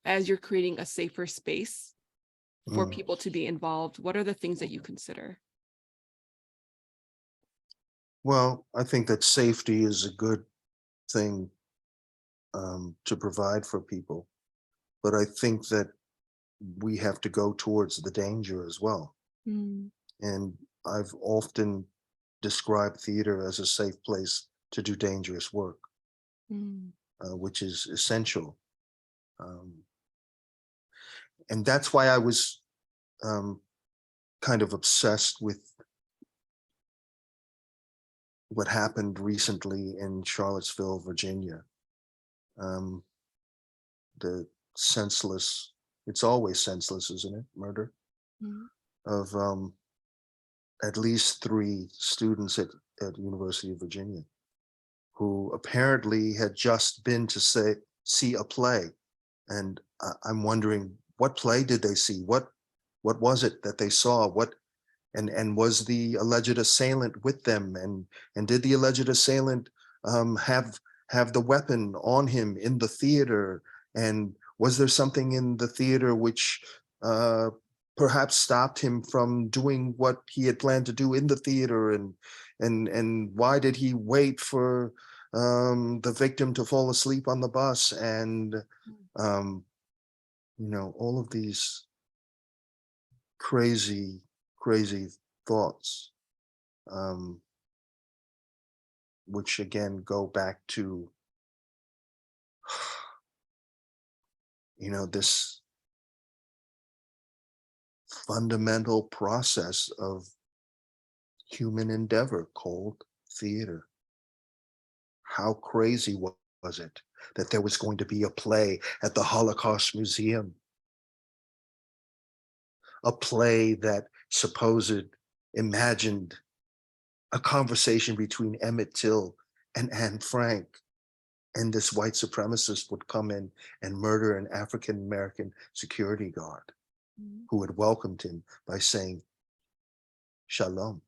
as you're creating a safer space for Mm. people to be involved? What are the things that you consider? Well, I think that safety is a good thing to provide for people, but I think that we have to go towards the danger as well. Mm, And I've often described theater as a safe place to do dangerous work, mm, which is essential. Um, and that's why I was um, kind of obsessed with what happened recently in Charlottesville, Virginia. Um, the senseless, it's always senseless, isn't it? Murder mm, of at least 3 students at University of Virginia who apparently had just been to see a play. And I'm wondering, what play did they see? What was it that they saw? And was the alleged assailant with them? And did the alleged assailant have the weapon on him in the theater? And was there something in the theater which perhaps stopped him from doing what he had planned to do in the theater? And why did he wait for the victim to fall asleep on the bus? And um, all of these crazy, crazy thoughts, um, which again go back to, this fundamental process of human endeavor called theater. How crazy was it that there was going to be a play at the Holocaust Museum, a play that supposed imagined a conversation between Emmett Till and Anne Frank, and this white supremacist would come in and murder an African-American security guard who had welcomed him by saying, Shalom.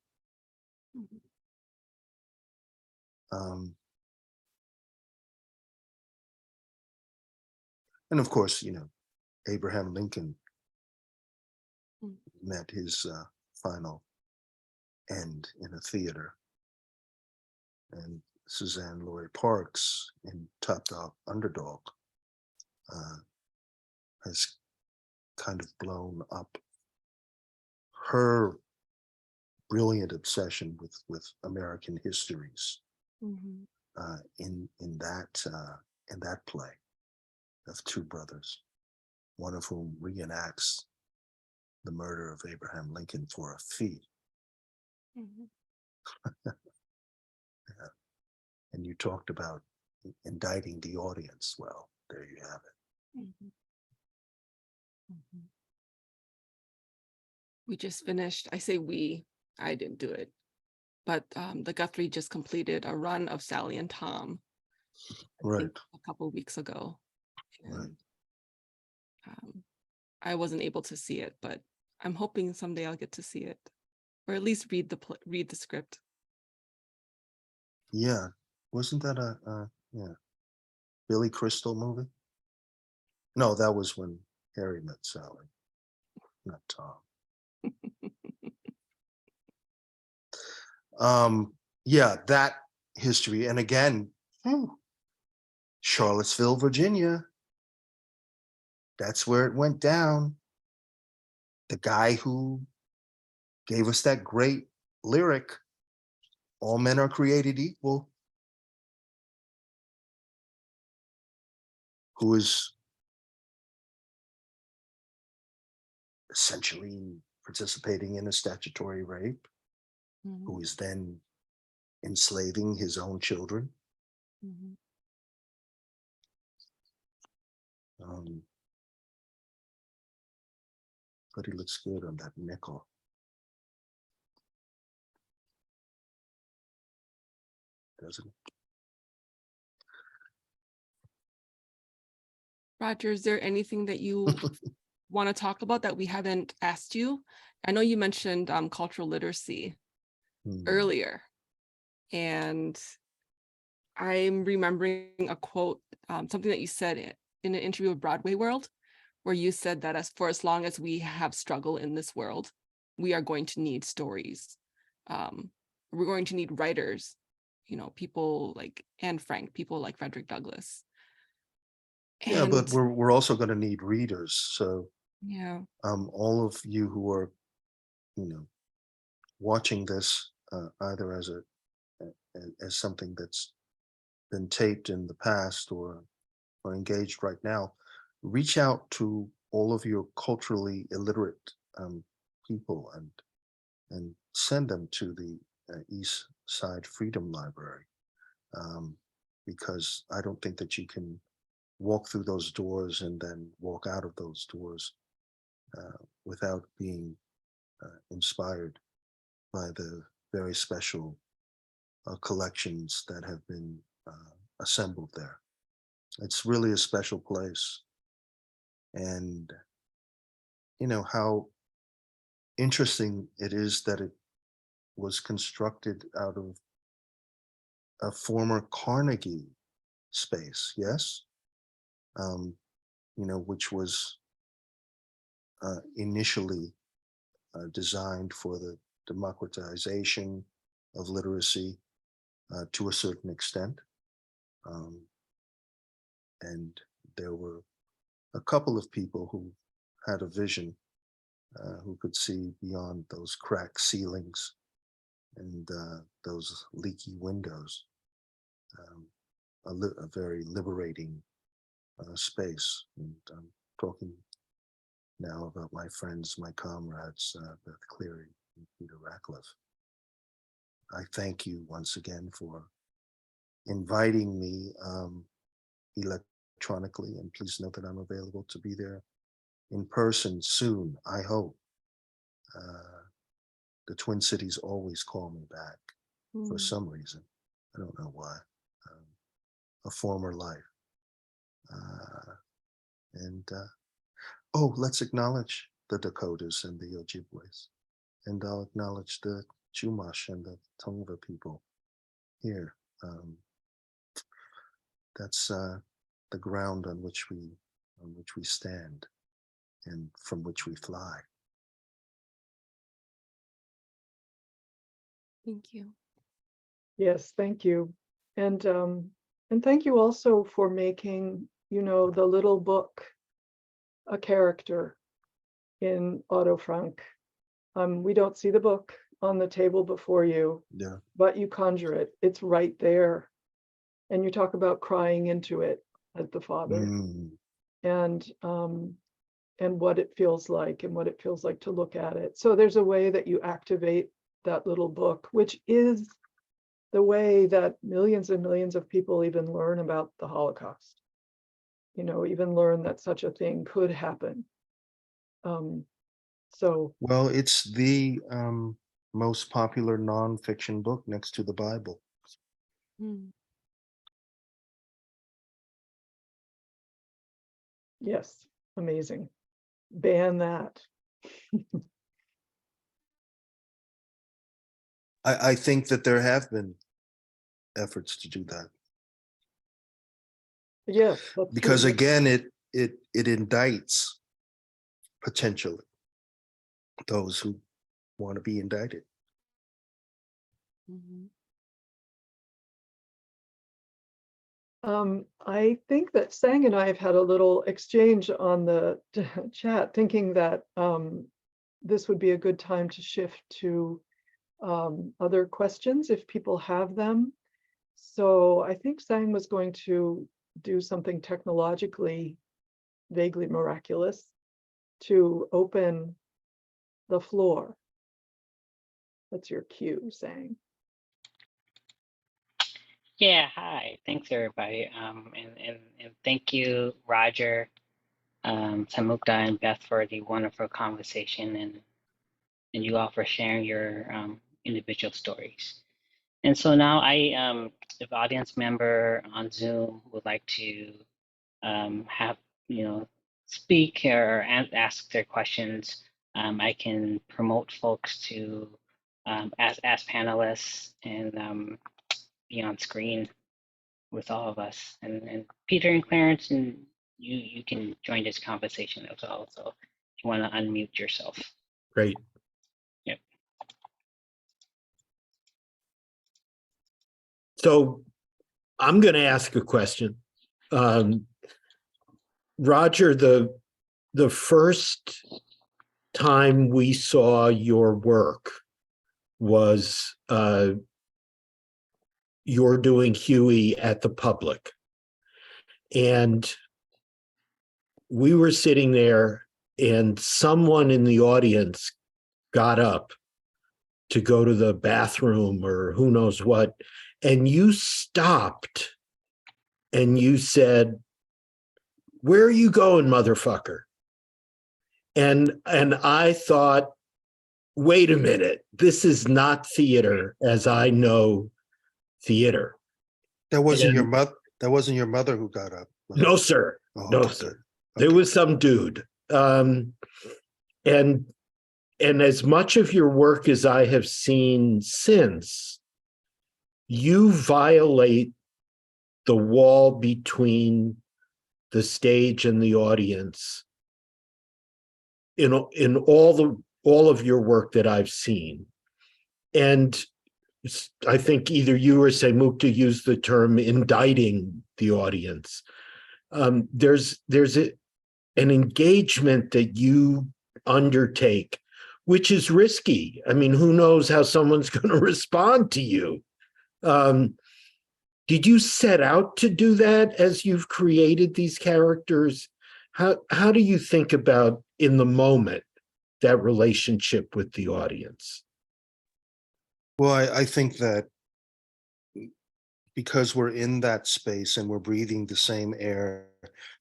And of course, Abraham Lincoln met his final end in a theater. And Suzanne Lori Parks in Top Dog Underdog has kind of blown up her brilliant obsession with American histories in that play of two brothers, one of whom reenacts the murder of Abraham Lincoln for a fee. Yeah. And you talked about indicting the audience. Well, there you have it. We just finished, I say we, I didn't do it, but the Guthrie just completed a run of Sally and Tom, I think a couple of weeks ago. And, I wasn't able to see it, but I'm hoping someday I'll get to see it, or at least read the script. Yeah, wasn't that a Billy Crystal movie? No, that was When Harry Met Sally, not Tom. Yeah, that history, and again, Charlottesville, Virginia. That's where it went down. The guy who gave us that great lyric, all men are created equal, who is essentially participating in a statutory rape, who is then enslaving his own children. But he looks good on that nickel. Doesn't he? Roger, is there anything that you want to talk about that we haven't asked you? I know you mentioned cultural literacy earlier, and I'm remembering a quote, something that you said in an interview with Broadway World, where you said that as long as we have struggle in this world, we are going to need stories. We're going to need writers, people like Anne Frank, people like Frederick Douglass. Yeah, but we're also going to need readers. So yeah, all of you who are, watching this either as something that's been taped in the past or engaged right now, reach out to all of your culturally illiterate people and send them to the East Side Freedom Library, because I don't think that you can walk through those doors and then walk out of those doors without being inspired by the very special collections that have been assembled there. It's really a special place. And how interesting it is that it was constructed out of a former Carnegie space, yes? Which was initially designed for the democratization of literacy to a certain extent. And there were a couple of people who had a vision, who could see beyond those cracked ceilings and those leaky windows, a very liberating space. And I'm talking now about my friends, my comrades, Beth Cleary and Peter Ratcliffe. I thank you once again for inviting me electronically, and please note that I'm available to be there in person soon, I hope. the Twin Cities always call me back for Mm. some reason. I don't know why. A former life. Oh, let's acknowledge the Dakotas and the Ojibways. And I'll acknowledge the Chumash and the Tongva people here. That's the ground on which we stand and from which we fly. Thank you. Yes, thank you. And thank you also for making, the little book a character in Otto Frank. We don't see the book on the table before you, Yeah. but you conjure it. It's right there. And you talk about crying into it as the father, and what it feels like to look at it. So there's a way that you activate that little book, which is the way that millions and millions of people even learn about the Holocaust, even learn that such a thing could happen. Well, it's the most popular nonfiction book next to the Bible. Mm. Yes, amazing. Ban that. I think that there have been efforts to do that. Yes, Because again, it indicts potentially those who want to be indicted. Mhm. I think that Sang and I have had a little exchange on the chat, thinking that this would be a good time to shift to other questions if people have them. So I think Sang was going to do something technologically vaguely miraculous to open the floor. That's your cue, Sang. Yeah, hi. Thanks everybody. And thank you, Roger, Saymoukda, and Beth for the wonderful conversation, and you all for sharing your individual stories. And so now if audience member on Zoom would like to have, speak or ask their questions, I can promote folks to as panelists and be on screen with all of us. And Peter and Clarence, and you can join this conversation as well. So if you want to unmute yourself. Great. Yep. So I'm going to ask a question. Roger, the first time we saw your work was you're doing Huey at the Public. And we were sitting there and someone in the audience got up to go to the bathroom or who knows what, and you stopped and you said, "Where are you going, motherfucker?" And I thought, wait a minute, this is not theater as I know theater. That wasn't your mother. That wasn't your mother who got up. No, sir. Oh, No, okay, sir. good. There Okay. was some dude. And as much of your work as I have seen since, you violate the wall between the stage and the audience in all of your work that I've seen. And I think either you or Saymoukda used the term indicting the audience. There's an engagement that you undertake, which is risky. I mean, who knows how someone's going to respond to you? Did you set out to do that as you've created these characters? How do you think about in the moment that relationship with the audience? Well, I think that because we're in that space and we're breathing the same air,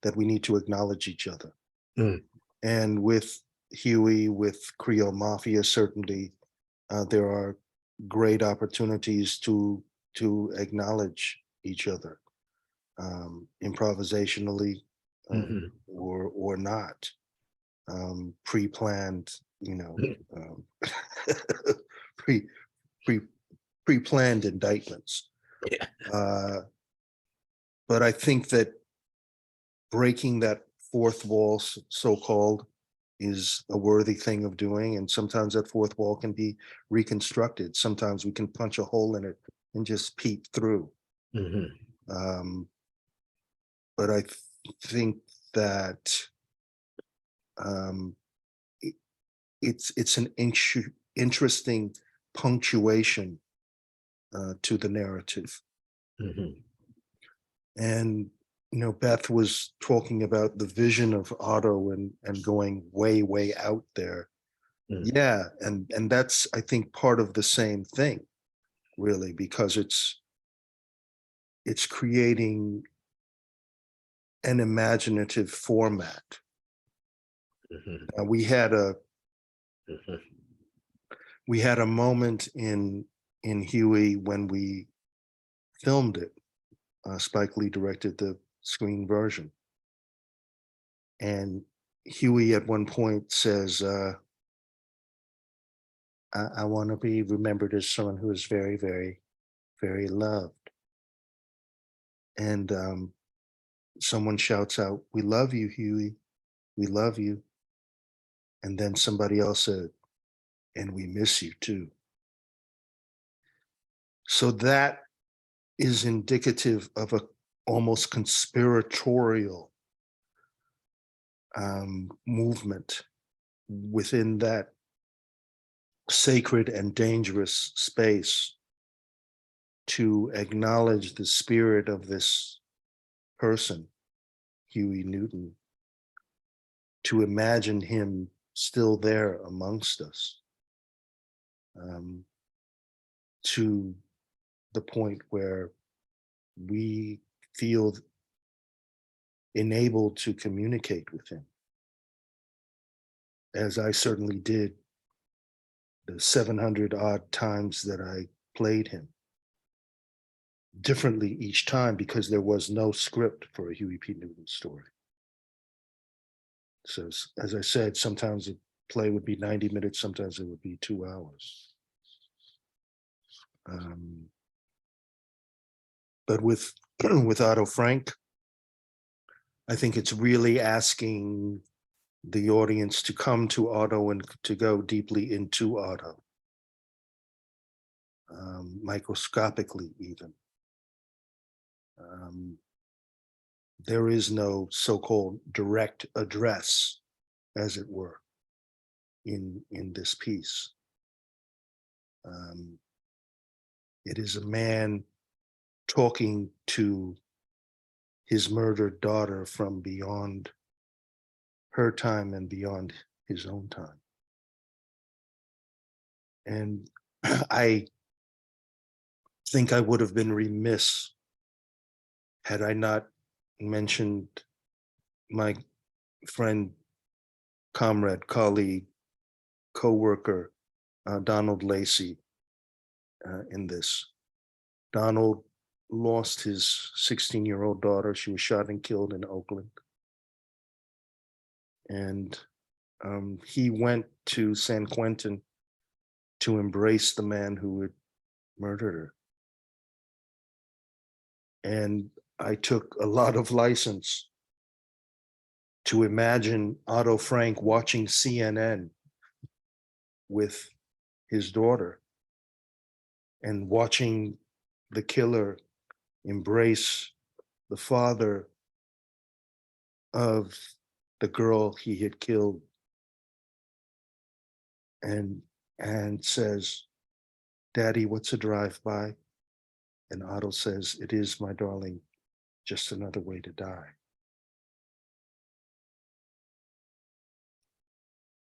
that we need to acknowledge each other. Mm. And with Huey, with Creole Mafia, certainly, there are great opportunities to acknowledge each other, improvisationally, Mhm. or not, pre-planned, pre pre pre-planned indictments. Yeah. But I think that breaking that fourth wall, so-called, is a worthy thing of doing. And sometimes that fourth wall can be reconstructed. Sometimes we can punch a hole in it and just peep through. Mhm. Um, but I think that um, it, it's an interesting punctuation to the narrative. Mhm. And Beth was talking about the vision of Otto and going way, way out there. Mm. Yeah, and that's, I think, part of the same thing, really, because it's creating an imaginative format. Mhm. We had a Mhm. moment in Huey when we filmed it. Spike Lee directed the screen version, and Huey at one point says, I want to be remembered as someone who is very, very, very loved. And someone shouts out, "We love you, Huey. We love you." And then somebody else said, "And we miss you too." So that is indicative of a almost conspiratorial movement within that sacred and dangerous space to acknowledge the spirit of this person, Huey Newton, to imagine him still there amongst us, um, to the point where we feel enabled to communicate with him, as I certainly did the 700 odd times that I played him, differently each time because there was no script for a Huey P. Newton story. So, as I said, sometimes the play would be 90 minutes, sometimes it would be 2 hours. But with with Otto Frank, I think it's really asking the audience to come to Otto and to go deeply into Otto, microscopically even. There is no so-called direct address, as it were, in this piece. It is a man talking to his murdered daughter from beyond her time and beyond his own time. And I think I would have been remiss had I not mentioned my friend, comrade, colleague, co-worker, Donald Lacey, in this. Donald lost his 16-year-old daughter. She was shot and killed in Oakland. And he went to San Quentin to embrace the man who had murdered her. And I took a lot of license to imagine Otto Frank watching CNN with his daughter and watching the killer embrace the father of the girl he had killed, and says, "Daddy, what's a drive-by?" And Otto says, "It is, my darling, just another way to die."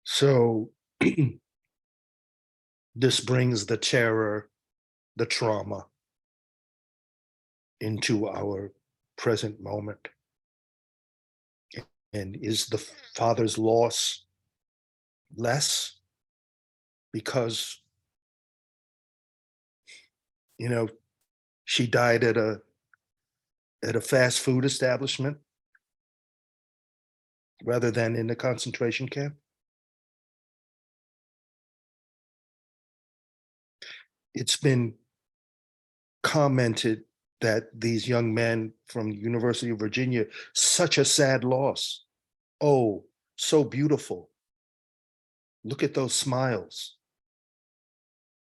So this brings the terror, the trauma into our present moment. And is the father's loss less because You know, she died at a fast food establishment rather than in a concentration camp. It's been commented that these young men from the University of Virginia, such a sad loss. Oh, so beautiful. Look at those smiles.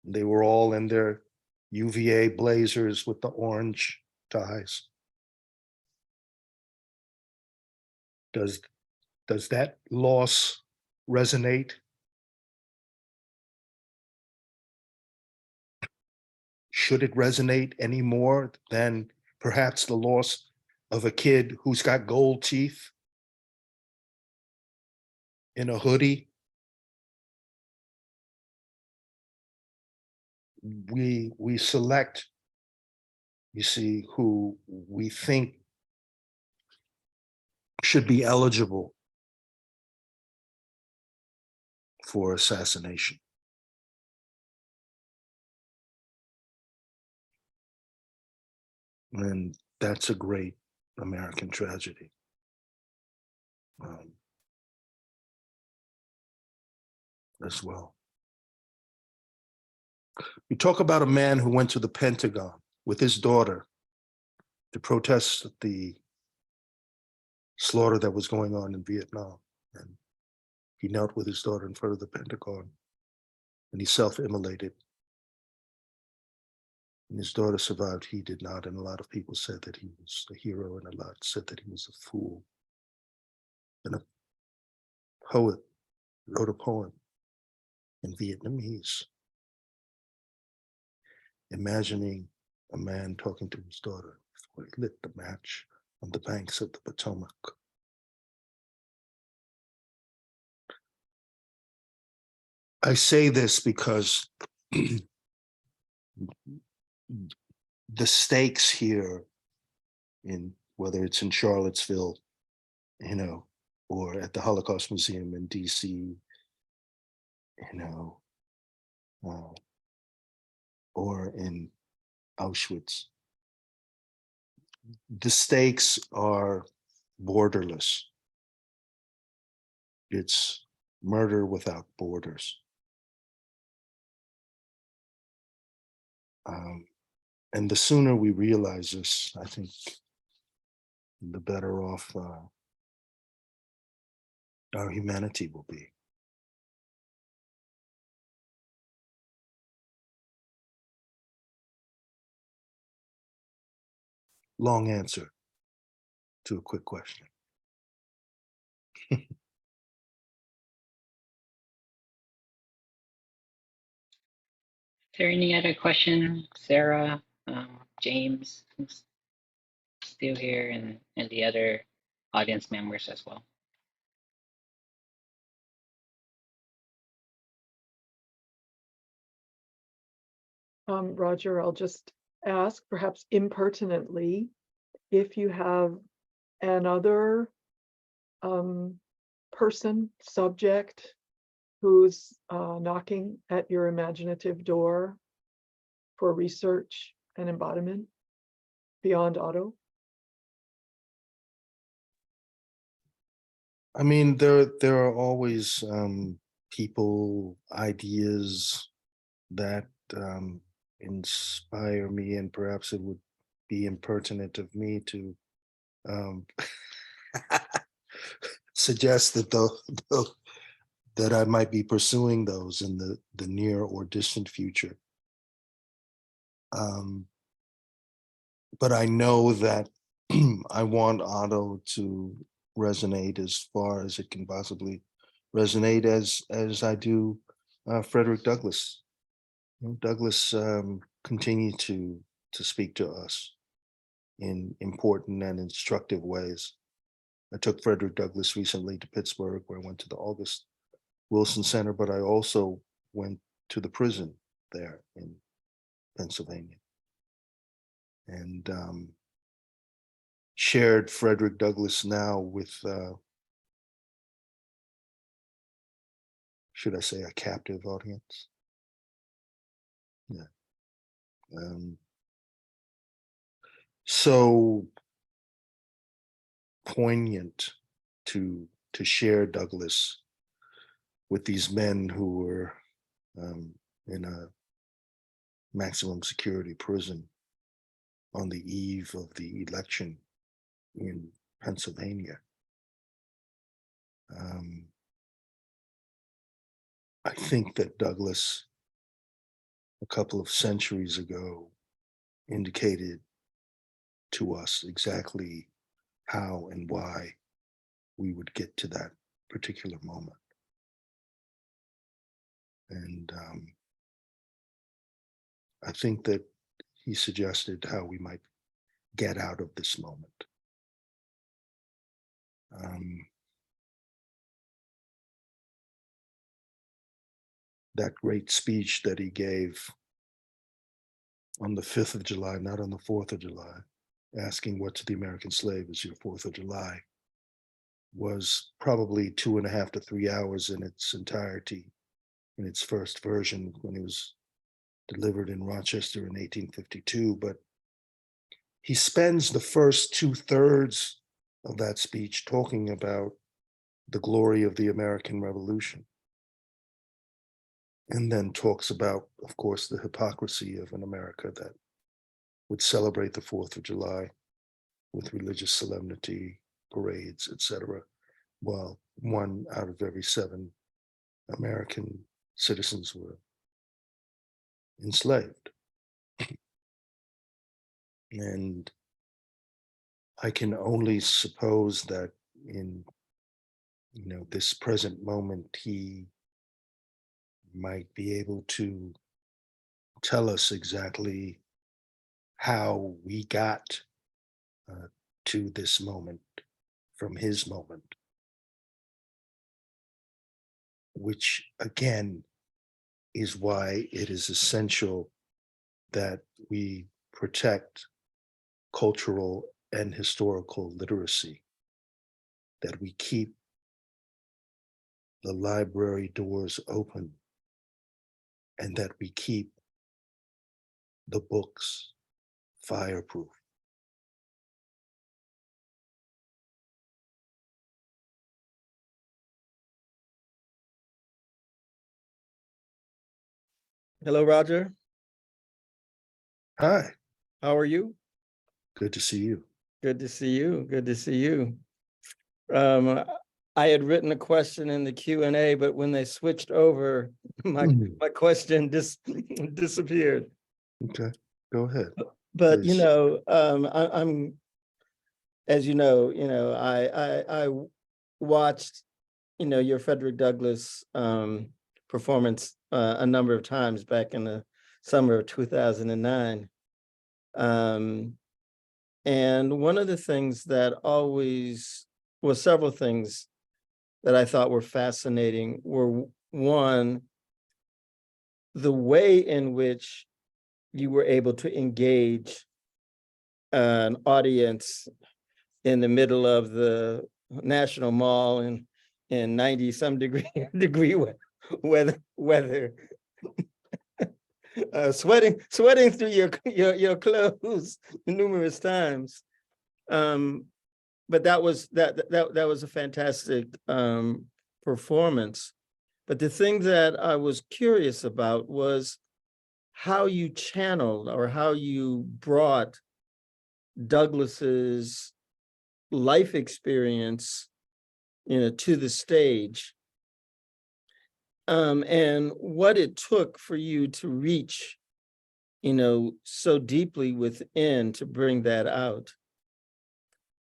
They were all in their UVA blazers with the orange ties. Does that loss resonate? Should it resonate any more than perhaps the loss of a kid who's got gold teeth in a hoodie? We select, you see, who we think should be eligible for assassination. And that's a great American tragedy. As well. You talk about a man who went to the Pentagon with his daughter to protest the slaughter that was going on in Vietnam. And he knelt with his daughter in front of the Pentagon and he self-immolated. And his daughter survived, he did not. And a lot of people said that he was a hero, and a lot said that he was a fool. And a poet wrote a poem in Vietnamese, imagining a man talking to his daughter before he lit the match on the banks of the Potomac. I say this because the stakes here, in whether it's in Charlottesville, you know, or at the Holocaust Museum in DC, you know, or in Auschwitz, the stakes are borderless. It's murder without borders. And the sooner we realize this, I think, the better off our humanity will be. Long answer to a quick question. Is there any other question, Sarah, James, who's still here, and the other audience members as well? Roger, I'll just ask, perhaps impertinently, if you have another person, subject, who's knocking at your imaginative door for research and embodiment beyond Otto? I mean, there are always people, ideas that inspire me, and perhaps it would be impertinent of me to suggest that that I might be pursuing those in the near or distant future. But I know that I want Otto to resonate as far as it can possibly resonate, as I do Frederick Douglass. Douglass continued to speak to us in important and instructive ways. I took Frederick Douglass recently to Pittsburgh, where I went to the August Wilson Center, but I also went to the prison there in Pennsylvania and shared Frederick Douglass now with, should I say, a captive audience? Yeah. so poignant to share Douglas with these men who were in a maximum security prison on the eve of the election in Pennsylvania. I think that Douglas, a couple of centuries ago, indicated to us exactly how and why we would get to that particular moment. And I think that he suggested how we might get out of this moment. That great speech that he gave on the 5th of July, not on the 4th of July, asking what to the American slave is your 4th of July, was probably 2.5 to 3 hours in its entirety, in its first version when it was delivered in Rochester in 1852. But he spends the first 2/3 of that speech talking about the glory of the American Revolution. And then talks about, of course, the hypocrisy of an America that would celebrate the 4th of July with religious solemnity, parades, etc., while 1 out of every 7 American citizens were enslaved. And I can only suppose that in this present moment, he might be able to tell us exactly how we got to this moment from his moment, which again is why it is essential that we protect cultural and historical literacy, that we keep the library doors open, and that we keep the books fireproof. Hello, Roger. Hi, How are you? good to see you. Good to see you. Good to see you. I had written a question in the Q&A, but when they switched over, my question disappeared. Okay, go ahead. But Please. I'm as you know, I watched your Frederick Douglass performance a number of times back in the summer of 2009. And one of the things that several things that I thought were fascinating were, one, the way in which you were able to engage an audience in the middle of the National Mall in 90-some degree weather, sweating through your clothes numerous times. But that was a fantastic performance. But the thing that I was curious about was how you channeled or how you brought Douglas's life experience, to the stage, and what it took for you to reach, so deeply within to bring that out.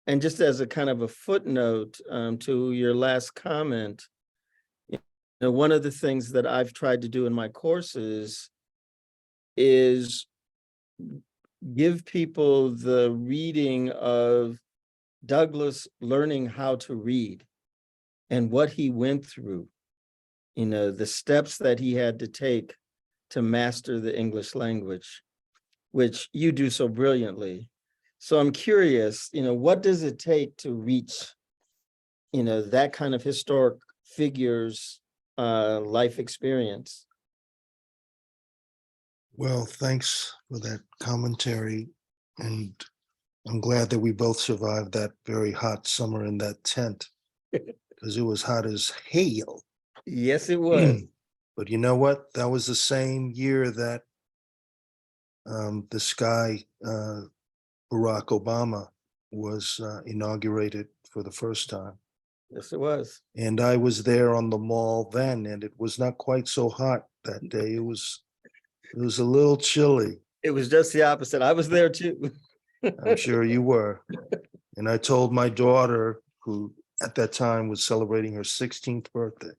And just as a kind of a footnote to your last comment, one of the things that I've tried to do in my courses is give people the reading of Douglass learning how to read and what he went through, the steps that he had to take to master the English language, which you do so brilliantly. So I'm curious, what does it take to reach, that kind of historic figure's life experience? Well, thanks for that commentary. And I'm glad that we both survived that very hot summer in that tent because it was hot as hail. Yes, it was. But you know what? That was the same year that this guy, Barack Obama, was inaugurated for the first time. Yes, it was. And I was there on the mall then, and it was not quite so hot that day. It was a little chilly. It was just the opposite. I was there too. I'm sure you were. And I told my daughter, who at that time was celebrating her 16th birthday,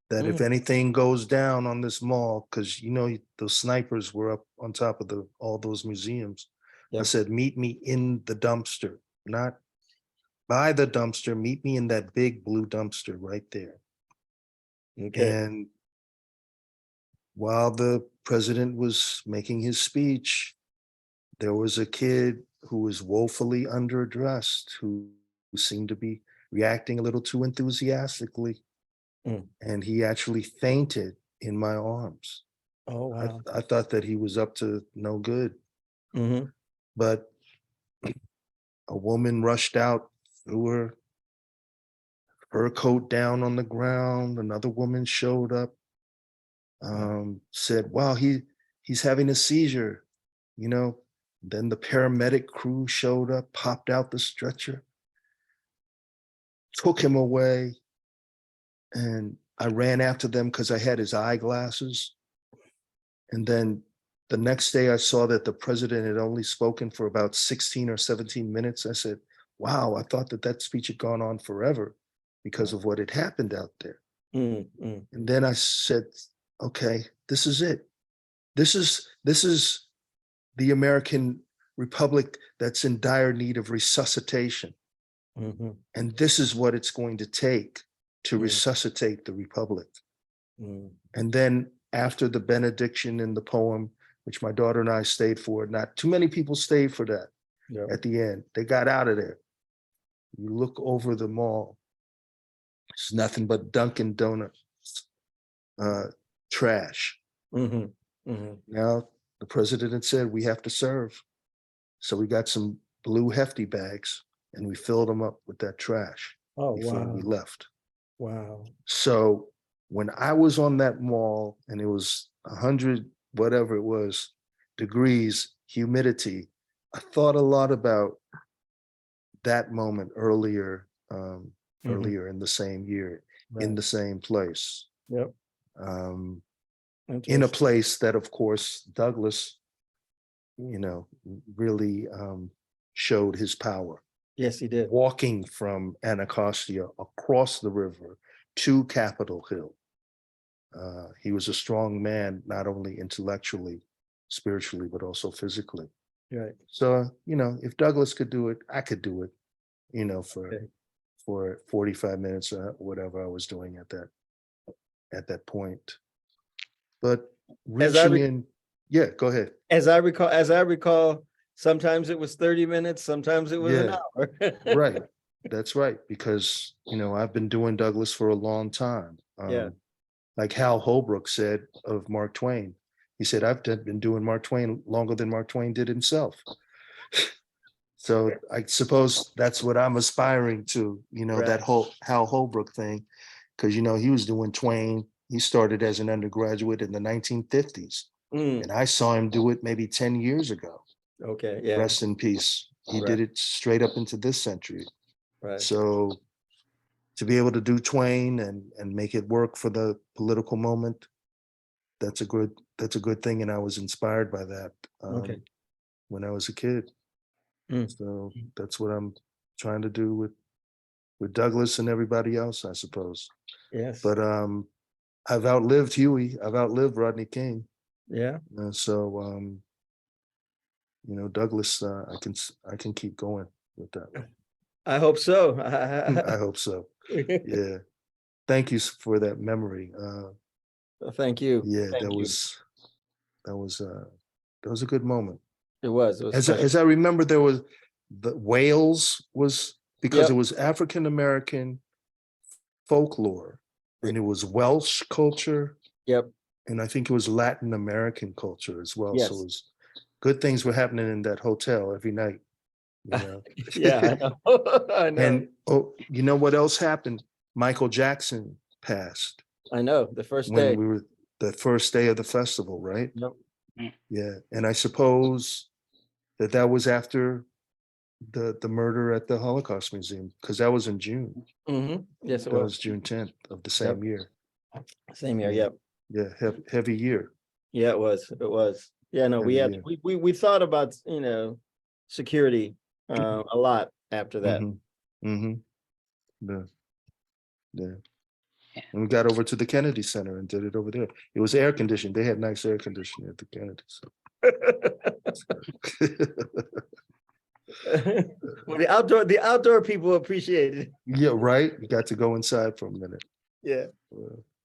that if anything goes down on this mall, because you know those snipers were up on top of all those museums. I Yep. said, meet me in the dumpster, not by the dumpster. Meet me in that big blue dumpster right there. Okay. And while the president was making his speech, there was a kid who was woefully underdressed, who seemed to be reacting a little too enthusiastically. And he actually fainted in my arms. Oh, wow. I thought that he was up to no good, Mhm. but a woman rushed out, threw her coat down on the ground. Another woman showed up, said, wow, he's having a seizure, you know. Then the paramedic crew showed up, popped out the stretcher, took him away. And I ran after them because I had his eyeglasses. And then the next day I saw that the president had only spoken for about 16 or 17 minutes. I said, wow, I thought that speech had gone on forever because of what had happened out there. And then I said, okay, this is it. This is the American Republic that's in dire need of resuscitation. And this is what it's going to take to resuscitate the Republic. And then after the benediction in the poem, which my daughter and I stayed for, not too many people stayed for that. At the end, they got out of there. You look over the mall, it's nothing but Dunkin' Donuts, trash. Now, the president had said, we have to serve. So we got some blue hefty bags and we filled them up with that trash before we left. Wow. So when I was on that mall and it was 100, whatever it was, degrees, humidity, I thought a lot about that moment earlier in the same year, in the same place. Yep. In a place that, of course, Douglas, you know, really showed his power. Yes, he did. Walking from Anacostia across the river to Capitol Hill. He was a strong man, not only intellectually, spiritually, but also physically. Right. So, you know, if Douglas could do it, I could do it, you know, for 45 minutes or whatever I was doing at that point. But reaching in, yeah, go ahead. As I recall, sometimes it was 30 minutes, sometimes it was an hour. Right. That's right. Because, you know, I've been doing Douglas for a long time. Like Hal Holbrook said of Mark Twain. He said, I've been doing Mark Twain longer than Mark Twain did himself. So I suppose that's what I'm aspiring to, you know, that whole Hal Holbrook thing. Because, you know, he was doing Twain. He started as an undergraduate in the 1950s. And I saw him do it maybe 10 years ago. Okay, yeah. Rest in peace. He did it straight up into this century. Right. So to be able to do Twain and make it work for the political moment, that's a good thing. And I was inspired by that when I was a kid. So that's what I'm trying to do with Douglas and everybody else, I suppose. Yes. But I've outlived Huey. I've outlived Rodney King. Yeah. So you know, Douglas, I can keep going with that one. I hope so. I hope so. Yeah. Thank you for that memory. Thank you. Yeah, Thank that you. was a good moment. It was. As I remember, there was Wales was because Yep. it was African American folklore and it was Welsh culture. Yep. and I think it was Latin American culture as well. So Yes. it was good things were happening in that hotel every night. You know? Yeah, I know. I know. And oh, you know what else happened? Michael Jackson passed I know. The first when day. we were the first day of the festival, right? Yep. Yeah, and I suppose that was after the murder at the Holocaust Museum, because that was in June. Yes, it That was. was June 10th of the same year. Same here. Yeah. Yep. Yeah, heavy year. Yeah, it was. It was. Yeah, no, we Heavy had year. we thought about, security a lot after that. Yeah, yeah. And we got over to the Kennedy Center and did it over there. It was air conditioned. They had nice air conditioning at the Kennedy. So. Well, the outdoor people appreciate it. Yeah, right. You got to go inside for a minute. Yeah.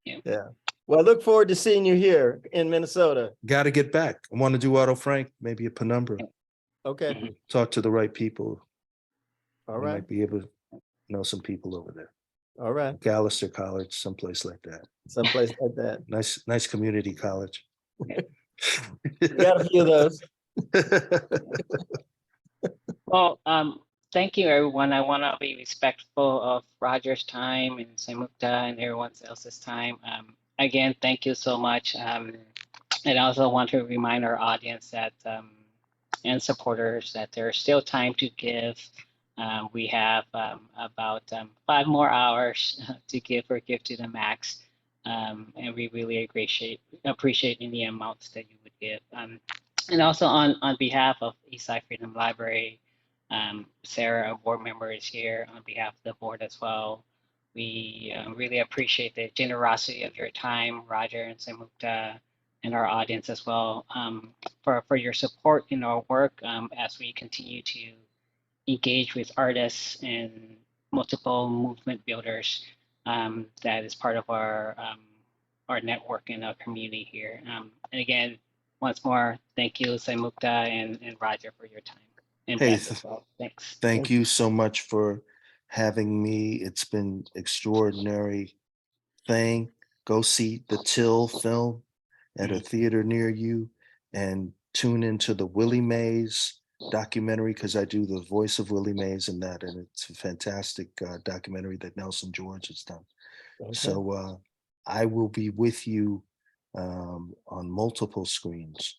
Yeah. Yeah. Well, I look forward to seeing you here in Minnesota. Got to get back. I want to do Otto Frank, maybe a penumbra. Okay. Talk to the right people. All You right. might be able to know some people over there. All right. Gallister College, someplace like that. Someplace like that. Nice community college. We got a few of those. Well, thank you, everyone. I want to be respectful of Roger's time and Saymoukda and everyone else's time. Again, thank you so much. And I also want to remind our audience that and supporters that there's still time to give. We have about 5 more hours to give or give to the max. And we really appreciate any amounts that you would give. And also on behalf of Eastside Freedom Library, Sarah, a board member, is here on behalf of the board as well. We really appreciate the generosity of your time, Roger and Saymoukda, and our audience as well, for your support in our work as we continue to engage with artists and multiple movement builders that is part of our network and our community here. And again, once more, thank you, Saymoukda and Roger, for your time. And Hey, Beth as well. Thanks. thank you so much for having me. It's been extraordinary thing. Go see the Till film at a theater near you and tune into the Willie Mays documentary, because I do the voice of Willie Mays in that, and it's a fantastic documentary that Nelson George has done. Okay. So I will be with you on multiple screens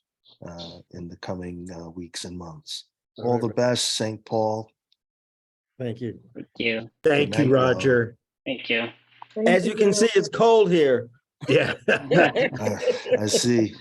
in the coming weeks and months. All the best, St. Paul. Thank you. Thank you. Thank you, night, y'all. Roger. Thank you. As you can see, it's cold here. Yeah. I see.